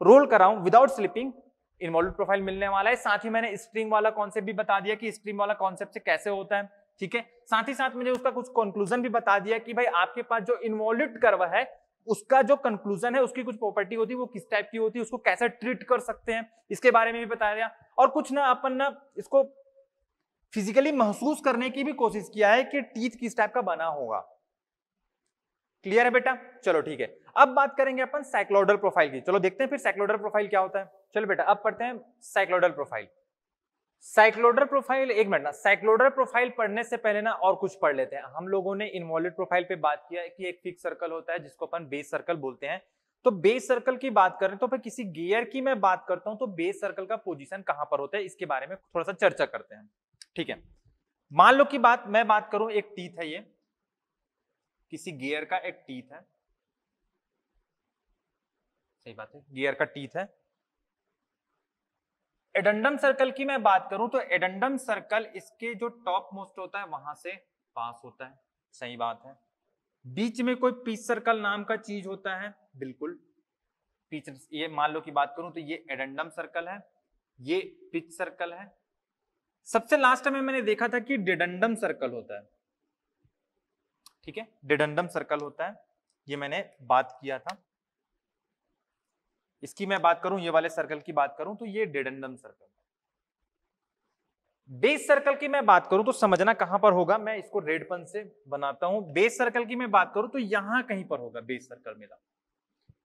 A: रोल कराऊं विदाउट स्लिपिंग, इन्वॉल्यूट प्रोफाइल मिलने वाला है। साथ ही मैंने स्ट्रिंग वाला कॉन्सेप्ट भी बता दिया कि स्ट्रिंग वाला कॉन्सेप्ट से कैसे होता है, ठीक है। साथ ही साथ मैंने उसका कुछ कंक्लूजन भी बता दिया कि भाई आपके पास जो इन्वॉल्यूट कर्व है उसका जो कंक्लूजन है, उसकी कुछ प्रॉपर्टी होती है, वो किस टाइप की होती है, उसको कैसे ट्रीट कर सकते हैं, इसके बारे में भी बता दिया। और कुछ ना अपन ना इसको फिजिकली महसूस करने की भी कोशिश किया है कि टीथ किस टाइप का बना होगा। क्लियर है बेटा, चलो ठीक है। अब बात करेंगे अपन साइक्लोइडल प्रोफाइल की। चलो देखते हैं फिर साइक्लोइडल प्रोफाइल क्या होता है। चलो बेटा अब पढ़ते हैं साइक्लोइडल प्रोफाइल। साइक्लोइडल प्रोफाइल, एक मिनट ना, साइक्लोइडल प्रोफाइल पढ़ने से पहले ना और कुछ पढ़ लेते हैं। हम लोगों ने इन्वॉल्यूट प्रोफाइल पे बात किया है कि एक फिक्स सर्कल होता है जिसको अपन बेस सर्कल बोलते हैं। तो बेस सर्कल की बात करें तो फिर किसी गियर की मैं बात करता हूं तो बेस सर्कल का पोजीशन कहां पर होता है, इसके बारे में थोड़ा सा चर्चा करते हैं, ठीक है। मान लो कि मैं बात करूं, एक टीथ है, ये किसी गियर का एक टीथ है, सही बात है, गियर का टीथ है। एडेंडम सर्कल की मैं बात करूं तो एडेंडम सर्कल इसके जो टॉप मोस्ट होता है वहां से पास होता है, सही बात है। बीच में कोई पिच सर्कल नाम का चीज होता है, बिल्कुल पिच, ये मान लो की बात करूं तो ये एडेंडम सर्कल है, ये पिच सर्कल है। सबसे लास्ट में मैंने देखा था कि डेडेंडम सर्कल होता है, ठीक है, डेडेंडम सर्कल होता है, ये मैंने बात किया था। इसकी मैं बात करूं, ये वाले सर्कल की बात करूं तो ये डेडेंडम सर्कल है। बेस सर्कल की मैं बात करूं तो समझना कहां पर होगा, मैं इसको रेड पेन से बनाता हूं। बेस सर्कल की मैं बात करूं तो यहां कहीं पर होगा बेस सर्कल मेरा।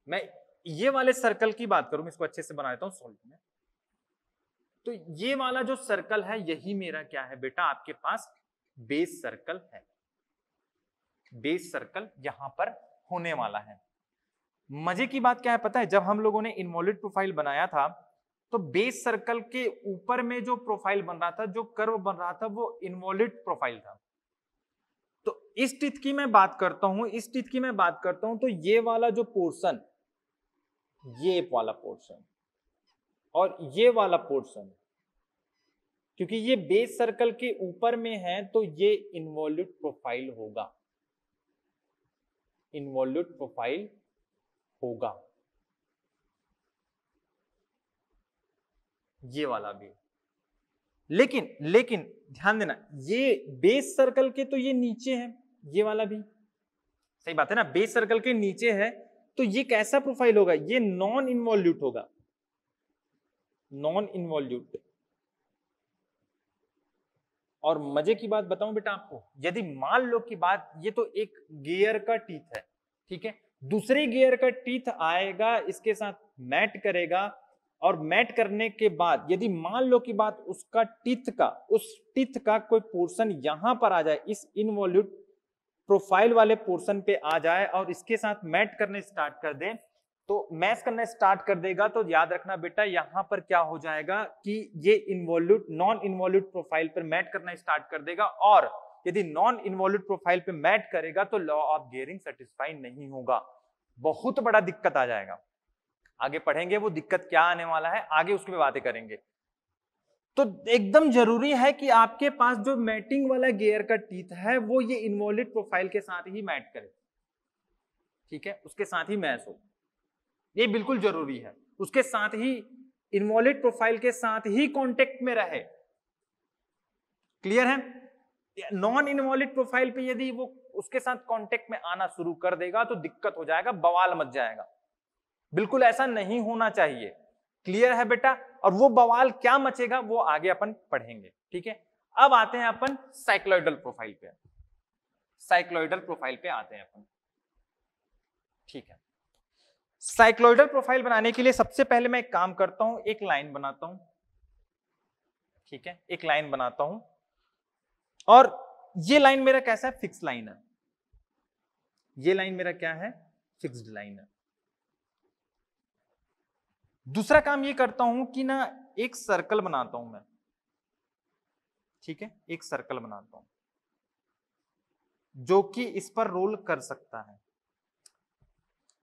A: मैं ये वाले सर्कल की बात करूं, इसको अच्छे से बना देता हूं सॉल्व में। तो ये वाला जो सर्कल है यही मेरा क्या है बेटा, आपके पास बेस सर्कल है। बेस सर्कल यहां पर होने वाला है। मजे की बात क्या है पता है, जब हम लोगों ने इन्वॉल्यूट प्रोफाइल बनाया था तो बेस सर्कल के ऊपर में जो प्रोफाइल बन रहा था, जो कर्व बन रहा था, वो इन्वॉल्यूट प्रोफाइल था। तो इस टीथ की मैं बात करता हूं, इस टीथ की मैं बात करता हूं तो ये वाला जो पोर्शन, ये वाला पोर्शन और ये वाला पोर्शन, क्योंकि ये बेस सर्कल के ऊपर में है तो ये इन्वॉल्यूट प्रोफाइल होगा, इन्वॉल्यूट प्रोफाइल होगा। ये वाला भी, लेकिन ध्यान देना, ये बेस सर्कल के तो ये नीचे है, ये वाला भी सही बात है ना, बेस सर्कल के नीचे है तो ये कैसा प्रोफाइल होगा, ये नॉन इन्वॉल्यूट होगा, नॉन इन्वॉल्यूट। और मजे की बात बताऊं बेटा आपको, यदि मान लो की बात, ये तो एक गियर का टीथ है, ठीक है, दूसरे गियर का टीथ आएगा, इसके साथ मैट करेगा, और मैट करने के बाद यदि मान लो कि बात उसका उस टीथ का कोई पोर्शन यहां पर आ जाए, इस इनवॉल्यूट प्रोफाइल वाले पोर्शन पे आ जाए और इसके साथ मैट करने स्टार्ट कर दे, तो मैच करना स्टार्ट कर देगा, तो याद रखना बेटा यहां पर क्या हो जाएगा कि ये इनवॉल्यूट नॉन इनवॉल्यूट प्रोफाइल पर मैट करना स्टार्ट कर देगा, और यदि नॉन इनवॉल्यूट प्रोफाइल पे मैट करेगा तो लॉ ऑफ गियरिंग सेटिस्फाई नहीं होगा, बहुत बड़ा दिक्कत आ जाएगा। आगे पढ़ेंगे वो दिक्कत क्या आने वाला है, आगे उसकी बातें करेंगे। तो एकदम जरूरी है कि आपके पास जो मैटिंग वाला गियर का टीथ है वो ये इनवॉल्यूट प्रोफाइल के साथ ही मैट करे, ठीक है, उसके साथ ही मैच हो, ये बिल्कुल जरूरी है, उसके साथ ही इनवॉल्यूट प्रोफाइल के साथ ही कांटेक्ट में रहे। क्लियर है? नॉन इनवॉल्यूट प्रोफाइल पे यदि वो उसके साथ कांटेक्ट में आना शुरू कर देगा तो दिक्कत हो जाएगा, बवाल मच जाएगा, बिल्कुल ऐसा नहीं होना चाहिए। क्लियर है बेटा? और वो बवाल क्या मचेगा वो आगे अपन पढ़ेंगे, ठीक है। अब आते हैं अपन साइक्लॉइडल प्रोफाइल पे, साइक्लॉइडल प्रोफाइल पे आते हैं अपन, ठीक है। साइक्लॉइडल प्रोफाइल बनाने के लिए सबसे पहले मैं एक काम करता हूं, एक लाइन बनाता हूं, ठीक है, एक लाइन बनाता हूं, और ये लाइन मेरा कैसा है, फिक्स लाइन है, ये लाइन मेरा क्या है, फिक्स्ड लाइन है। दूसरा काम ये करता हूं कि ना एक सर्कल बनाता हूं मैं, ठीक है, एक सर्कल बनाता हूं जो कि इस पर रोल कर सकता है,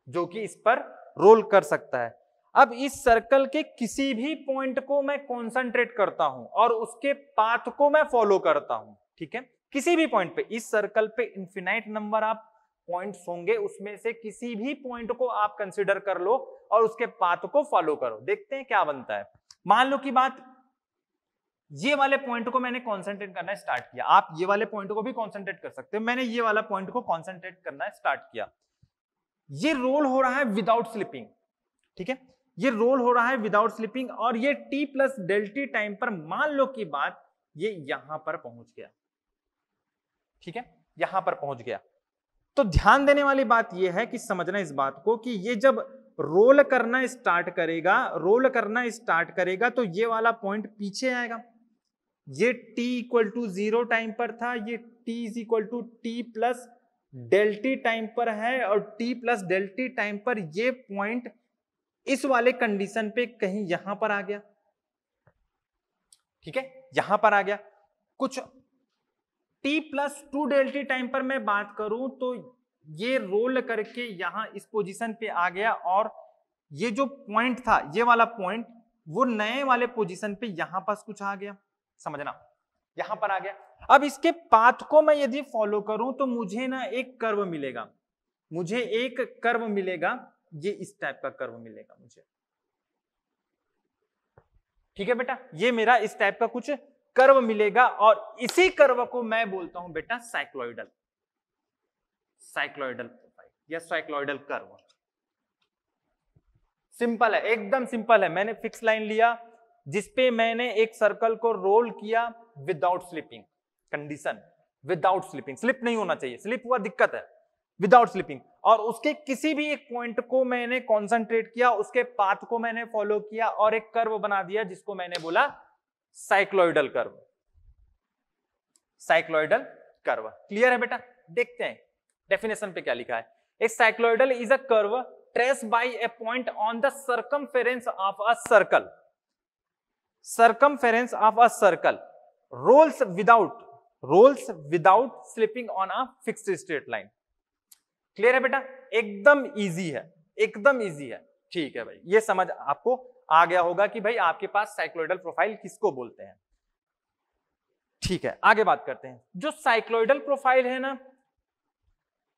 A: जो कि इस पर रोल कर सकता है। अब इस सर्कल के किसी भी पॉइंट को मैं कंसंट्रेट करता हूं और उसके पाथ को मैं फॉलो करता हूं, ठीक है, किसी भी पॉइंट पे, इस सर्कल पे इनफिनाइट नंबर आप पॉइंट्स होंगे, उसमें से किसी भी पॉइंट को आप कंसीडर कर लो और उसके पाथ को फॉलो करो, देखते हैं क्या बनता है। मान लो कि बात ये वाले पॉइंट को मैंने कॉन्सेंट्रेट करना स्टार्ट किया, आप ये वाले पॉइंट को भी कॉन्सेंट्रेट कर सकते हो, मैंने ये वाला पॉइंट को कॉन्सेंट्रेट करना स्टार्ट किया, ये रोल हो रहा है विदाउट स्लिपिंग, ठीक है, ये रोल हो रहा है विदाउट स्लिपिंग, और ये t plus del T time पर मान लो की बात ये यहां पर पहुंच गया, ठीक है, यहां पर पहुंच गया। तो ध्यान देने वाली बात यह है कि समझना इस बात को कि ये जब रोल करना स्टार्ट करेगा, रोल करना स्टार्ट करेगा तो ये वाला पॉइंट पीछे आएगा, ये t इक्वल टू 0 टाइम पर था, ये t is equal to T plus del T time पर है, और t plus del T time पर ये पॉइंट इस वाले कंडीशन पे कहीं यहां पर आ गया, ठीक है, यहां पर आ गया। कुछ t plus 2 del T time पर मैं बात करूं तो ये रोल करके यहां इस पोजीशन पे आ गया, और ये जो पॉइंट था, ये वाला पॉइंट वो नए वाले पोजीशन पे यहां पास कुछ आ गया, समझना, यहां पर आ गया। अब इसके पाथ को मैं यदि फॉलो करूं तो मुझे ना एक कर्व मिलेगा, मुझे एक कर्व मिलेगा, ये इस टाइप का कर्व मिलेगा मुझे, ठीक है बेटा, ये मेरा इस टाइप का कुछ कर्व मिलेगा, और इसी कर्व को मैं बोलता हूं बेटा साइक्लॉइडल, साइक्लॉइडल प्रोफाइल या साइक्लॉइडल कर्व। सिंपल है, एकदम सिंपल है, मैंने फिक्स लाइन लिया जिसपे मैंने एक सर्कल को रोल किया without slipping condition, without slipping, slip नहीं होना चाहिए, स्लिप हुआ दिक्कत है, विदाउट स्लिपिंग, और उसके किसी भी एक पॉइंट को मैंने कॉन्सेंट्रेट किया, उसके पाथ को मैंने फॉलो किया और एक कर्व बना दिया जिसको मैंने बोला cycloidal curve, cycloidal curve. Clear है बेटा? देखते हैं डेफिनेशन पे क्या लिखा है। A cycloidal is a curve trace by a point on the circumference of a circle, circumference of a circle rolls without slipping on a fixed straight line। Clear है बेटा? एकदम इजी है, एकदम इजी है, ठीक है भाई, ये समझ आपको आ गया होगा कि भाई आपके पास साइक्लॉइडल प्रोफाइल किसको बोलते हैं। ठीक है, आगे बात करते हैं। जो साइक्लॉइडल प्रोफाइल है ना,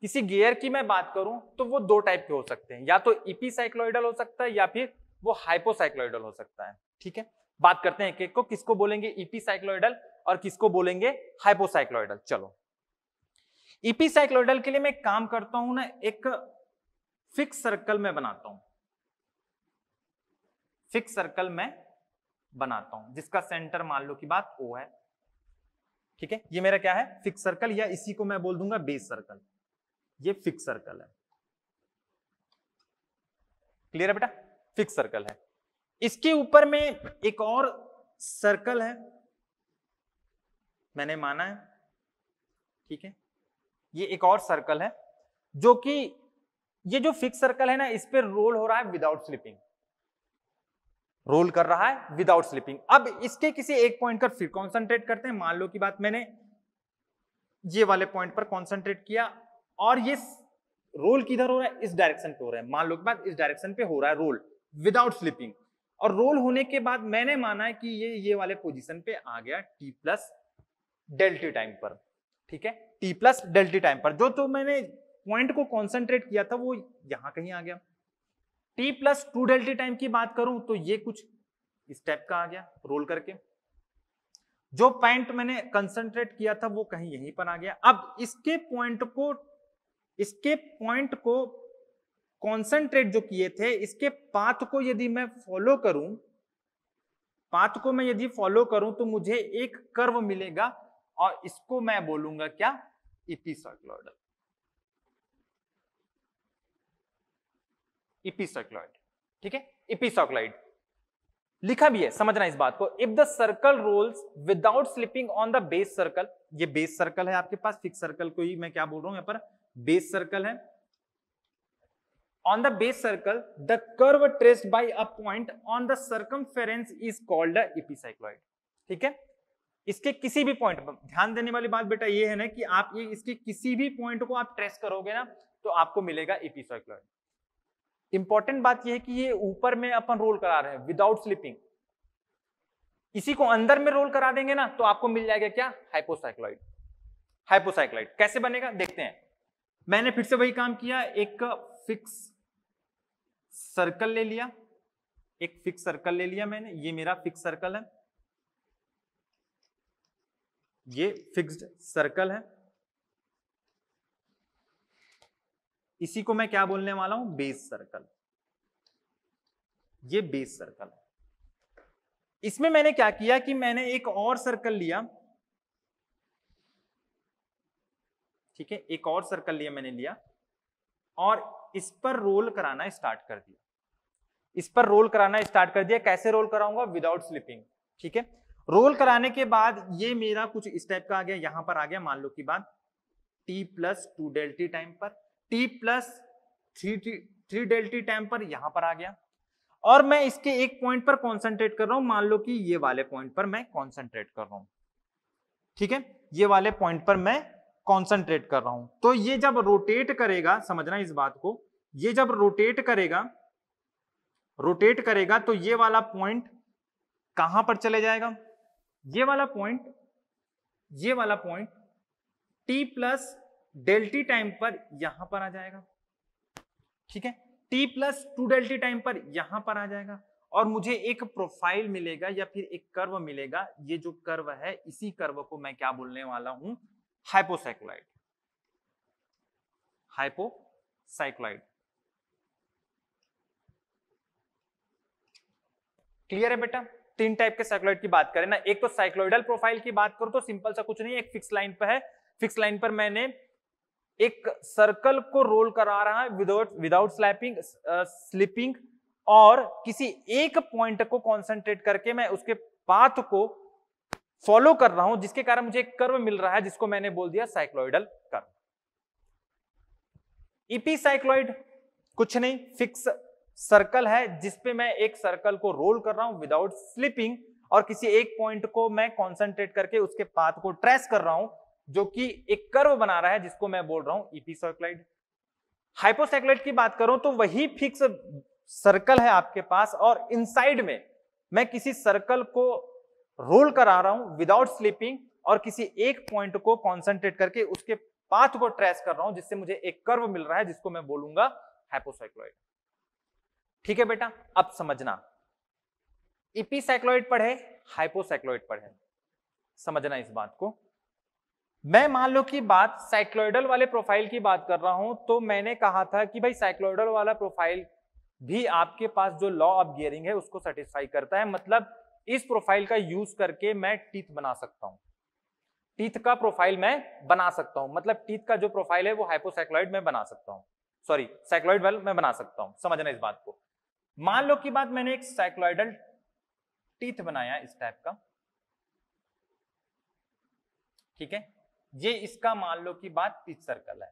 A: किसी गियर की मैं बात करूं तो वो दो टाइप के हो सकते हैं, या तो इपीसाइक्लॉइडल हो सकता है या फिर वो हाइपोसाइक्लॉइडल हो सकता है। ठीक है, बात करते हैं एक एक को, किसको बोलेंगे इपीसाइक्लॉइडल और किसको बोलेंगे हाइपोसाइक्लॉइडल। चलो, इपीसाइक्लॉइडल के लिए मैं काम करता हूं ना, एक फिक्स सर्कल में बनाता हूं, फिक्स सर्कल में बनाता हूं जिसका सेंटर मान लो की बात O है। ठीक है, ये मेरा क्या है, फिक्स सर्कल, या इसी को मैं बोल दूंगा बेस सर्कल। ये फिक्स सर्कल है, क्लियर है बेटा, फिक्स सर्कल है। इसके ऊपर में एक और सर्कल है, मैंने माना है, ठीक है, ये एक और सर्कल है जो कि ये जो फिक्स सर्कल है ना, इस पे रोल हो रहा है विदाउट स्लिपिंग, रोल कर रहा है विदाउट स्लिपिंग। अब इसके किसी एक पॉइंट पर फिर कॉन्सेंट्रेट करते हैं। मान लो की बात मैंने ये वाले पॉइंट पर कॉन्सेंट्रेट किया और ये रोल किधर हो रहा है, इस डायरेक्शन पे हो रहा है। मान लो की बात इस डायरेक्शन पे हो रहा है रोल विदाउट स्लिपिंग, और रोल होने के बाद मैंने माना है कि ये वाले पोजीशन पे आ गया t plus del T time पर, ठीक है, t plus del T time पर। जो तो मैंने पॉइंट को कॉन्सेंट्रेट किया था वो यहां कहीं आ गया। t plus 2 del T time की बात करूं तो ये कुछ इस टाइप का आ गया रोल करके। जो पॉइंट मैंने कंसंट्रेट किया था वो कहीं यहीं पर आ गया। अब इसके पॉइंट को कंसंट्रेट जो किए थे, इसके पाथ को यदि मैं फॉलो करूं, पाथ को मैं यदि फॉलो करूं तो मुझे एक कर्व मिलेगा और इसको मैं बोलूंगा क्या, एपिसाइक्लॉइडल, एपिसाइक्लॉइड, ठीक है, एपिसाइक्लॉइड लिखा भी है, समझना इस बात को। If the circle rolls without slipping on the base circle, ये बेस सर्कल है आपके पास, फिक्स सर्कल को ही मैं क्या बोल रहा हूं यहां पर, बेस सर्कल है। On the base circle the curve traced by a point on the circumference is called epicycloid, ठीक है। इसके किसी भी पॉइंट पर ध्यान देने वाली बात बेटा ये है ना कि आप ये इसके किसी भी पॉइंट को आप ट्रेस करोगे ना तो आपको मिलेगा एपिसाइक्लॉइड। इंपॉर्टेंट बात यह है कि ये ऊपर में अपन रोल करा रहे हैं विदाउट स्लिपिंग, इसी को अंदर में रोल करा देंगे ना तो आपको मिल जाएगा क्या, हाइपोसाइक्लॉइड। हाइपोसाइक्लॉइड कैसे बनेगा देखते हैं। मैंने फिर से वही काम किया, एक फिक्स सर्कल ले लिया, एक फिक्स सर्कल ले लिया मैंने, ये मेरा फिक्स सर्कल है, ये फिक्स्ड सर्कल है, इसी को मैं क्या बोलने वाला हूं, बेस सर्कल। ये बेस सर्कल है। इसमें मैंने क्या किया कि मैंने एक और सर्कल लिया, ठीक है, एक और सर्कल लिया मैंने लिया और इस पर रोल कराना स्टार्ट कर दिया, इस पर रोल कराना स्टार्ट कर दिया। कैसे रोल कराऊंगा, विदाउट स्लिपिंग, ठीक है। रोल कराने के बाद ये मेरा कुछ इस टाइप का आ गया, यहां पर आ गया मान लो की बात t plus 2 del T time पर, t plus 3 del T time पर यहां पर आ गया, और मैं इसके एक पॉइंट पर कॉन्सेंट्रेट कर रहा हूं, मान लो कि ये वाले पॉइंट पर मैं कॉन्सेंट्रेट कर रहा हूं, ठीक है, ये वाले पॉइंट पर मैं कॉन्सेंट्रेट कर रहा हूं। तो ये जब रोटेट करेगा, समझना इस बात को, ये जब रोटेट करेगा तो ये वाला पॉइंट कहां पर चले जाएगा, ये वाला point t plus del T time पर यहां पर आ जाएगा, ठीक है, t plus 2 del T time पर यहां पर आ जाएगा, और मुझे एक प्रोफाइल मिलेगा या फिर एक कर्व मिलेगा। ये जो कर्व है, इसी कर्व को मैं क्या बोलने वाला हूं, हाइपोसाइक्लॉइड। हाइपोसाइक्लॉइड क्लियर है बेटा। तीन टाइप के साइक्लॉइड की बात करें ना, एक तो साइक्लॉइडल प्रोफाइल की बात करो तो सिंपल सा कुछ नहीं, एक फिक्स लाइन पर है, फिक्स लाइन पर मैंने एक सर्कल को रोल करा रहा है विदाउट स्लिपिंग, और किसी एक पॉइंट को कॉन्सेंट्रेट करके मैं उसके पाथ को फॉलो कर रहा हूं, जिसके कारण मुझे एक कर्व मिल रहा है जिसको मैंने बोल दिया साइक्लॉइडल कर्व। एपिसाइक्लॉइड कुछ नहीं, फिक्स सर्कल है जिसपे मैं एक सर्कल को रोल कर रहा हूं विदाउट स्लिपिंग, और किसी एक पॉइंट को मैं कॉन्सेंट्रेट करके उसके पाथ को ट्रेस कर रहा हूं, जो कि एक कर्व बना रहा है, जिसको मैं बोल रहा हूं एपिसाइक्लॉइड। हाइपोसाइक्लॉइड की बात करूं तो वही फिक्स सर्कल है आपके पास, और इनसाइड में मैं किसी सर्कल को रोल करा रहा हूं विदाउट स्लिपिंग, और किसी एक पॉइंट को कॉन्सेंट्रेट करके उसके पाथ को ट्रेस कर रहा हूं, जिससे मुझे एक कर्व मिल रहा है, जिसको मैं बोलूंगा हाइपोसाइक्लॉइड। ठीक है बेटा, अब समझना, एपिसाइक्लॉइड पढ़े, हाइपोसाइक्लॉइड पढ़े, समझना इस बात को। मैं मान लो कि बात साइक्लॉइडल वाले प्रोफाइल की बात कर रहा हूं, तो मैंने कहा था कि भाई साइक्लॉइडल वाला प्रोफाइल भी आपके पास जो लॉ ऑफ गियरिंग है उसको सेटिस्फाई करता है। मतलब इस प्रोफाइल का यूज करके मैं टीथ बना सकता हूं, टीथ का प्रोफाइल मैं बना सकता हूं, मतलब टीथ का जो प्रोफाइल है वो हाइपोसाइक्लॉइड में बना सकता हूं, सॉरी साइक्लॉइड वाला मैं बना सकता हूं, समझना इस बात को। मान लो कि बात मैंने एक साइक्लॉइडल टीथ बनाया इस टाइप का, ठीक है, ये इसका मान लो कि बात पिच सर्कल है,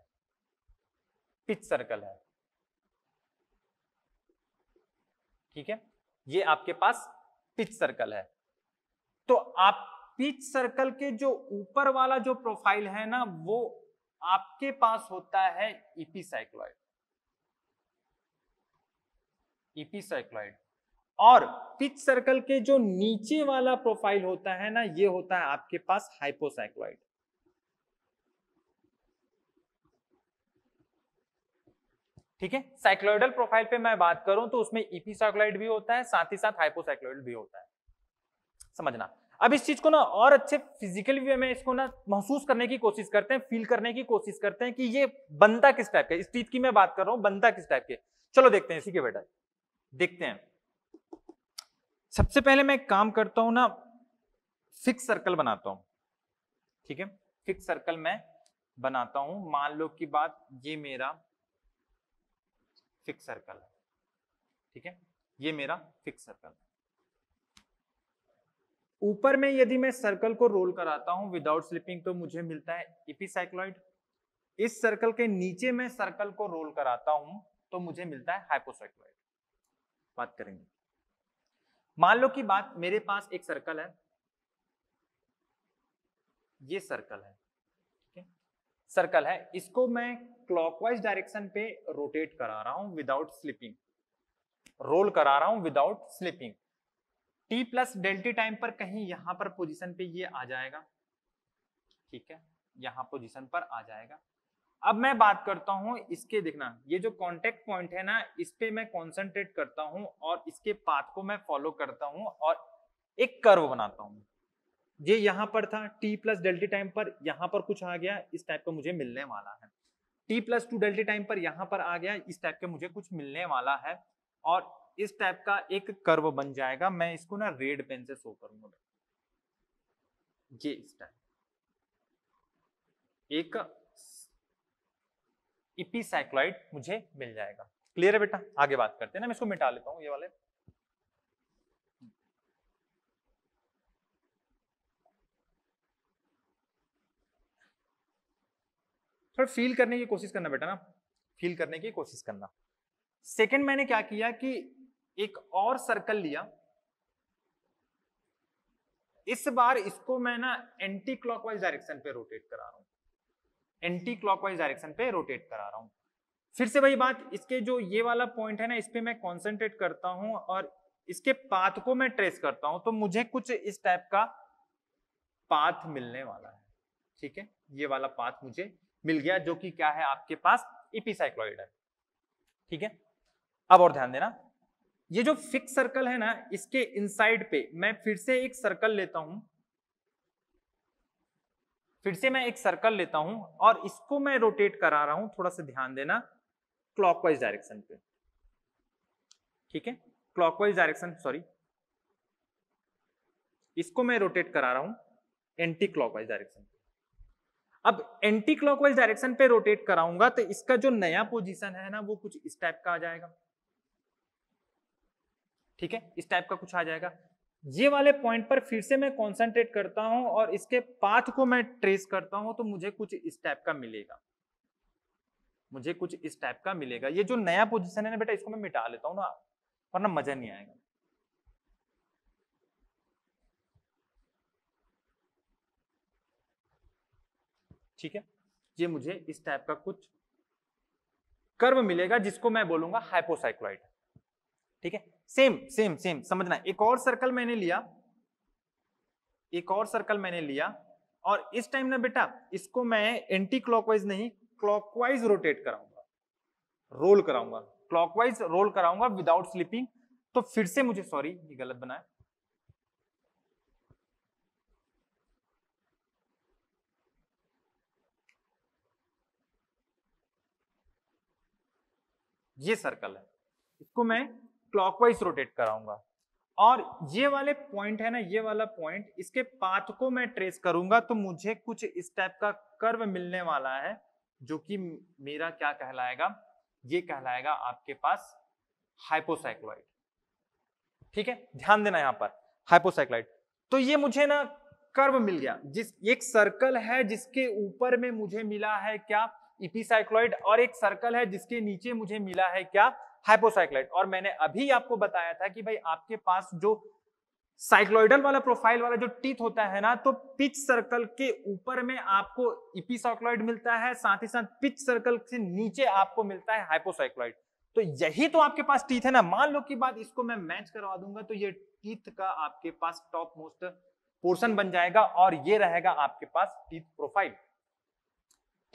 A: पिच सर्कल है, ठीक है, ये आपके पास पिच सर्कल है। तो आप पिच सर्कल के जो ऊपर वाला जो प्रोफाइल है ना, वो आपके पास होता है इपीसाइक्लॉइड, इपीसाइक्लॉइड। और पिच सर्कल के जो नीचे वाला प्रोफाइल होता है ना, ये होता है आपके पास हाइपोसाइक्लॉइड। ठीक है, साइक्लॉइडल प्रोफाइल पे मैं बात करूं तो उसमें इपीसाइक्लॉइड भी होता है, साथ ही साथ हाइपोसाइक्लॉइड भी होता है, समझना। अब इस चीज को ना और अच्छे फिजिकल वे में इसको ना महसूस करने की कोशिश करते हैं, फील करने की कोशिश करते हैं कि ये बनता किस टाइप का, इस टीथ की मैं बात कर रहा हूं, बनता किस टाइप के। चलो देखते हैं इसी के बेटा, देखते हैं। सबसे पहले मैं एक काम करता हूं ना, फिक्स सर्कल बनाता हूं, ठीक है, फिक्स सर्कल मैं बनाता हूं। मान लो कि बात ये मेरा फिक्स सर्कल है, ठीक है, ये मेरा फिक्स सर्कल है। ऊपर में यदि मैं सर्कल को रोल कराता हूं विदाउट स्लिपिंग तो मुझे मिलता है इपीसाइक्लॉइड। इस सर्कल के नीचे में सर्कल को रोल कराता हूं तो मुझे मिलता है हाइपोसाइक्लॉइड। बात करेंगे, मान लो कि बात मेरे पास एक सर्कल है, ये सर्कल है, ठीक है, सर्कल है, इसको मैं क्लॉकवाइज डायरेक्शन पे रोटेट करा रहा हूं विदाउट स्लिपिंग, रोल करा रहा हूं without slipping. T plus delta t time पर कहीं यहां पर पोजीशन पे ये आ जाएगा, ठीक है, यहां पोजीशन पर आ जाएगा। अब मैं बात करता हूं इसके, देखना ये जो कांटेक्ट पॉइंट है ना, इस पे मैं कंसंट्रेट करता हूं और इसके पाथ को मैं फॉलो करता हूं और एक कर्व बनाता हूं। ये यहां पर था, टी प्लस डेल्टी टाइम पर यहां पर कुछ आ गया, इस टाइप का मुझे मिलने वाला है। टी प्लस टू डेल्टी टाइम पर यहां पर आ गया, इस टाइप के मुझे कुछ मिलने वाला है और इस टाइप का एक कर्व बन जाएगा। मैं इसको ना रेड पेन से शो करूंगा, ये इस टाइप एक इपीसाइक्लॉइड मुझे मिल जाएगा। क्लियर है बेटा, आगे बात करते हैं ना, मैं इसको मिटा लेता हूं ये वाले। थोड़ा फील करने की कोशिश करना बेटा ना, फील करने की कोशिश करना। सेकंड मैंने क्या किया कि एक और सर्कल लिया, इस बार इसको मैं ना एंटी क्लॉकवाइज डायरेक्शन पे रोटेट करा रहा हूं, एंटी क्लॉकवाइज डायरेक्शन पे रोटेट करा रहा हूं। फिर से वही बात, इसके जो ये वाला पॉइंट है ना, इस पे मैं कॉन्सेंट्रेट करता हूं और इसके पाथ को मैं ट्रेस करता हूं तो मुझे कुछ इस टाइप का पाथ मिलने वाला है, ठीक है, ये वाला पाथ मुझे मिल गया जो कि क्या है आपके पास इपीसाइक्लॉइड है, ठीक है। अब और ध्यान देना, ये जो फिक्स सर्कल है ना, इसके इनसाइड पे मैं फिर से एक सर्कल लेता हूं, फिर से मैं एक सर्कल लेता हूं और इसको मैं रोटेट करा रहा हूं, थोड़ा सा ध्यान देना, क्लॉकवाइज डायरेक्शन पे, ठीक है, क्लॉकवाइज डायरेक्शन, सॉरी, इसको मैं रोटेट करा रहा हूं एंटी क्लॉकवाइज डायरेक्शन पे। अब एंटी क्लॉकवाइज डायरेक्शन पे रोटेट कराऊंगा तो इसका जो नया पोजीशन है ना, वो कुछ इस टाइप का आ जाएगा, ठीक है, इस टाइप का कुछ आ जाएगा। ये वाले पॉइंट पर फिर से मैं कंसंट्रेट करता हूं और इसके पाथ को मैं ट्रेस करता हूं तो मुझे कुछ इस टाइप का मिलेगा, मुझे कुछ इस टाइप का मिलेगा। ये जो नया पोजीशन है ना बेटा, इसको मैं मिटा लेता हूं ना, वरना मजा नहीं आएगा। ठीक है, ये मुझे इस टाइप का कुछ कर्व मिलेगा जिसको मैं बोलूंगा हाइपोसाइक्लॉइड, ठीक है। सेम सेम सेम समझना, एक और सर्कल मैंने लिया, एक और सर्कल मैंने लिया और इस टाइम ना बेटा इसको मैं एंटी क्लॉकवाइज नहीं क्लॉकवाइज रोटेट कराऊंगा, रोल कराऊंगा, क्लॉकवाइज रोल कराऊंगा विदाउट स्लिपिंग। तो फिर से मुझे, सॉरी ये गलत बनाया, ये सर्कल है, इसको मैं क्लॉकवाइज रोटेट कराऊंगा और ये वाले पॉइंट है ना, ये वाला पॉइंट, इसके पाथ को मैं ट्रेस करूंगा तो मुझे कुछ इस टाइप का कर्व मिलने वाला है जो कि मेरा क्या कहलाएगा, ये कहलाएगा आपके पास हाइपोसाइक्लॉइड, ठीक है, ध्यान देना यहां पर हाइपोसाइक्लॉइड। तो ये मुझे ना कर्व मिल गया, जिस एक सर्कल है जिसके ऊपर में मुझे मिला है क्या, इपीसाइक्लॉइड, और एक सर्कल है जिसके नीचे मुझे मिला है क्या, हाइपोसाइक्लॉइड। और मैंने अभी आपको बताया था कि भाई आपके पास जो साइक्लॉइडल वाला प्रोफाइल वाला जो टीथ होता है ना, तो पिच सर्कल के ऊपर में आपको इपीसाइक्लॉइड मिलता है, साथ ही साथ पिच सर्कल से नीचे आपको मिलता है हाइपोसाइक्लॉइड। तो यही तो आपके पास टीथ है ना। मान लो की बात इसको मैं मैच करवा दूंगा तो ये टीथ का आपके पास टॉप मोस्ट पोर्शन बन जाएगा और ये रहेगा आपके पास टीथ प्रोफाइल।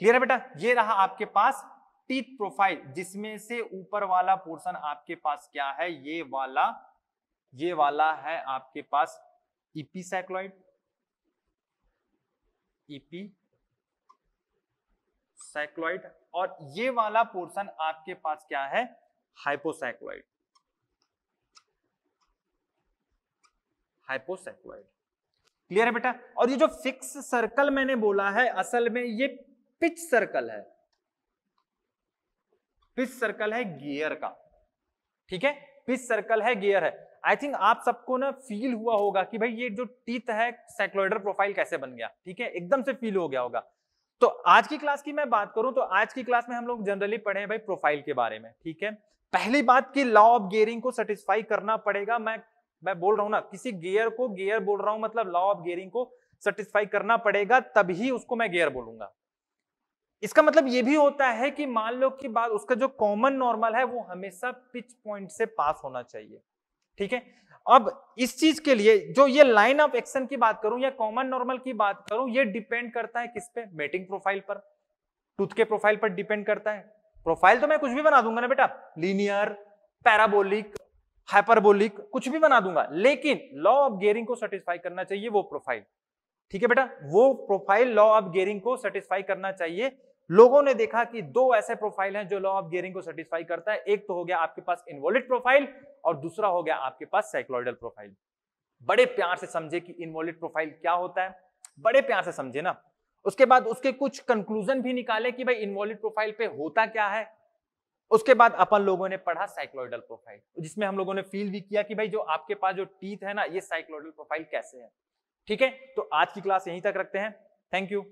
A: क्लियर है बेटा? ये रहा आपके पास टीथ प्रोफाइल, जिसमें से ऊपर वाला पोर्शन आपके पास क्या है, ये वाला है आपके पास इपीसाइक्लॉइड, इपीसाइक्लॉइड, और ये वाला पोर्शन आपके पास क्या है, हाइपोसाइक्लॉइड, हाइपोसाइक्लॉइड। क्लियर है बेटा? और ये जो फिक्स सर्कल मैंने बोला है, असल में ये पिच सर्कल है, पिच सर्कल है गियर का। ठीक है, पिच सर्कल है, गियर है। आई थिंक आप सबको ना फील हुआ होगा कि भाई ये जो टीथ है साइक्लॉइडल प्रोफाइल कैसे बन गया। ठीक है, एकदम से फील हो गया होगा। तो आज की क्लास की मैं बात करूं तो आज की क्लास में हम लोग जनरली पढ़े हैं भाई प्रोफाइल के बारे में। ठीक है, पहली बात की लॉ ऑफ गियरिंग को सेटिस्फाई करना पड़ेगा। मैं बोल रहा हूं ना, किसी गियर को गियर बोल रहा हूं, मतलब लॉ ऑफ गियरिंग को सेटिस्फाई करना पड़ेगा, तभी उसको मैं गियर बोलूंगा। इसका मतलब ये भी होता है कि मान लो कि बात उसका जो कॉमन नॉर्मल है वो हमेशा पिच पॉइंट से पास होना चाहिए। ठीक है, अब इस चीज के लिए जो ये लाइन ऑफ एक्शन की बात करूं या कॉमन नॉर्मल की बात करूं, ये डिपेंड करता है किस पे, मेटिंग प्रोफाइल पर, टूथ के प्रोफाइल पर डिपेंड करता है। प्रोफाइल तो मैं कुछ भी बना दूंगा ना बेटा, लीनियर, पैराबोलिक, हाइपरबोलिक, कुछ भी बना दूंगा, लेकिन लॉ ऑफ गियरिंग को सेटिस्फाई करना चाहिए वो प्रोफाइल। ठीक है बेटा, वो प्रोफाइल लॉ ऑफ गियरिंग को सेटिस्फाई करना चाहिए। लोगों ने देखा कि दो ऐसे प्रोफाइल हैं जो लॉ ऑफ गियरिंग को सेटिस्फाई करता है। एक तो हो गया आपके पास इन्वॉल्यूट प्रोफाइल और दूसरा हो गया आपके पास साइक्लॉइडल प्रोफाइल। बड़े प्यार से समझे कि इन्वॉल्यूट प्रोफाइल क्या होता है, बड़े प्यार से समझे ना। उसके बाद उसके कुछ कंक्लूजन भी निकाले कि भाई इन्वॉल्यूट प्रोफाइल पे होता क्या है। उसके बाद अपन लोगों ने पढ़ा साइक्लॉइडल प्रोफाइल, जिसमें हम लोगों ने फील भी किया कि भाई जो आपके पास जो टीथ है ना, ये साइक्लॉइडल प्रोफाइल कैसे है। ठीक है, तो आज की क्लास यहीं तक रखते हैं। Thank you.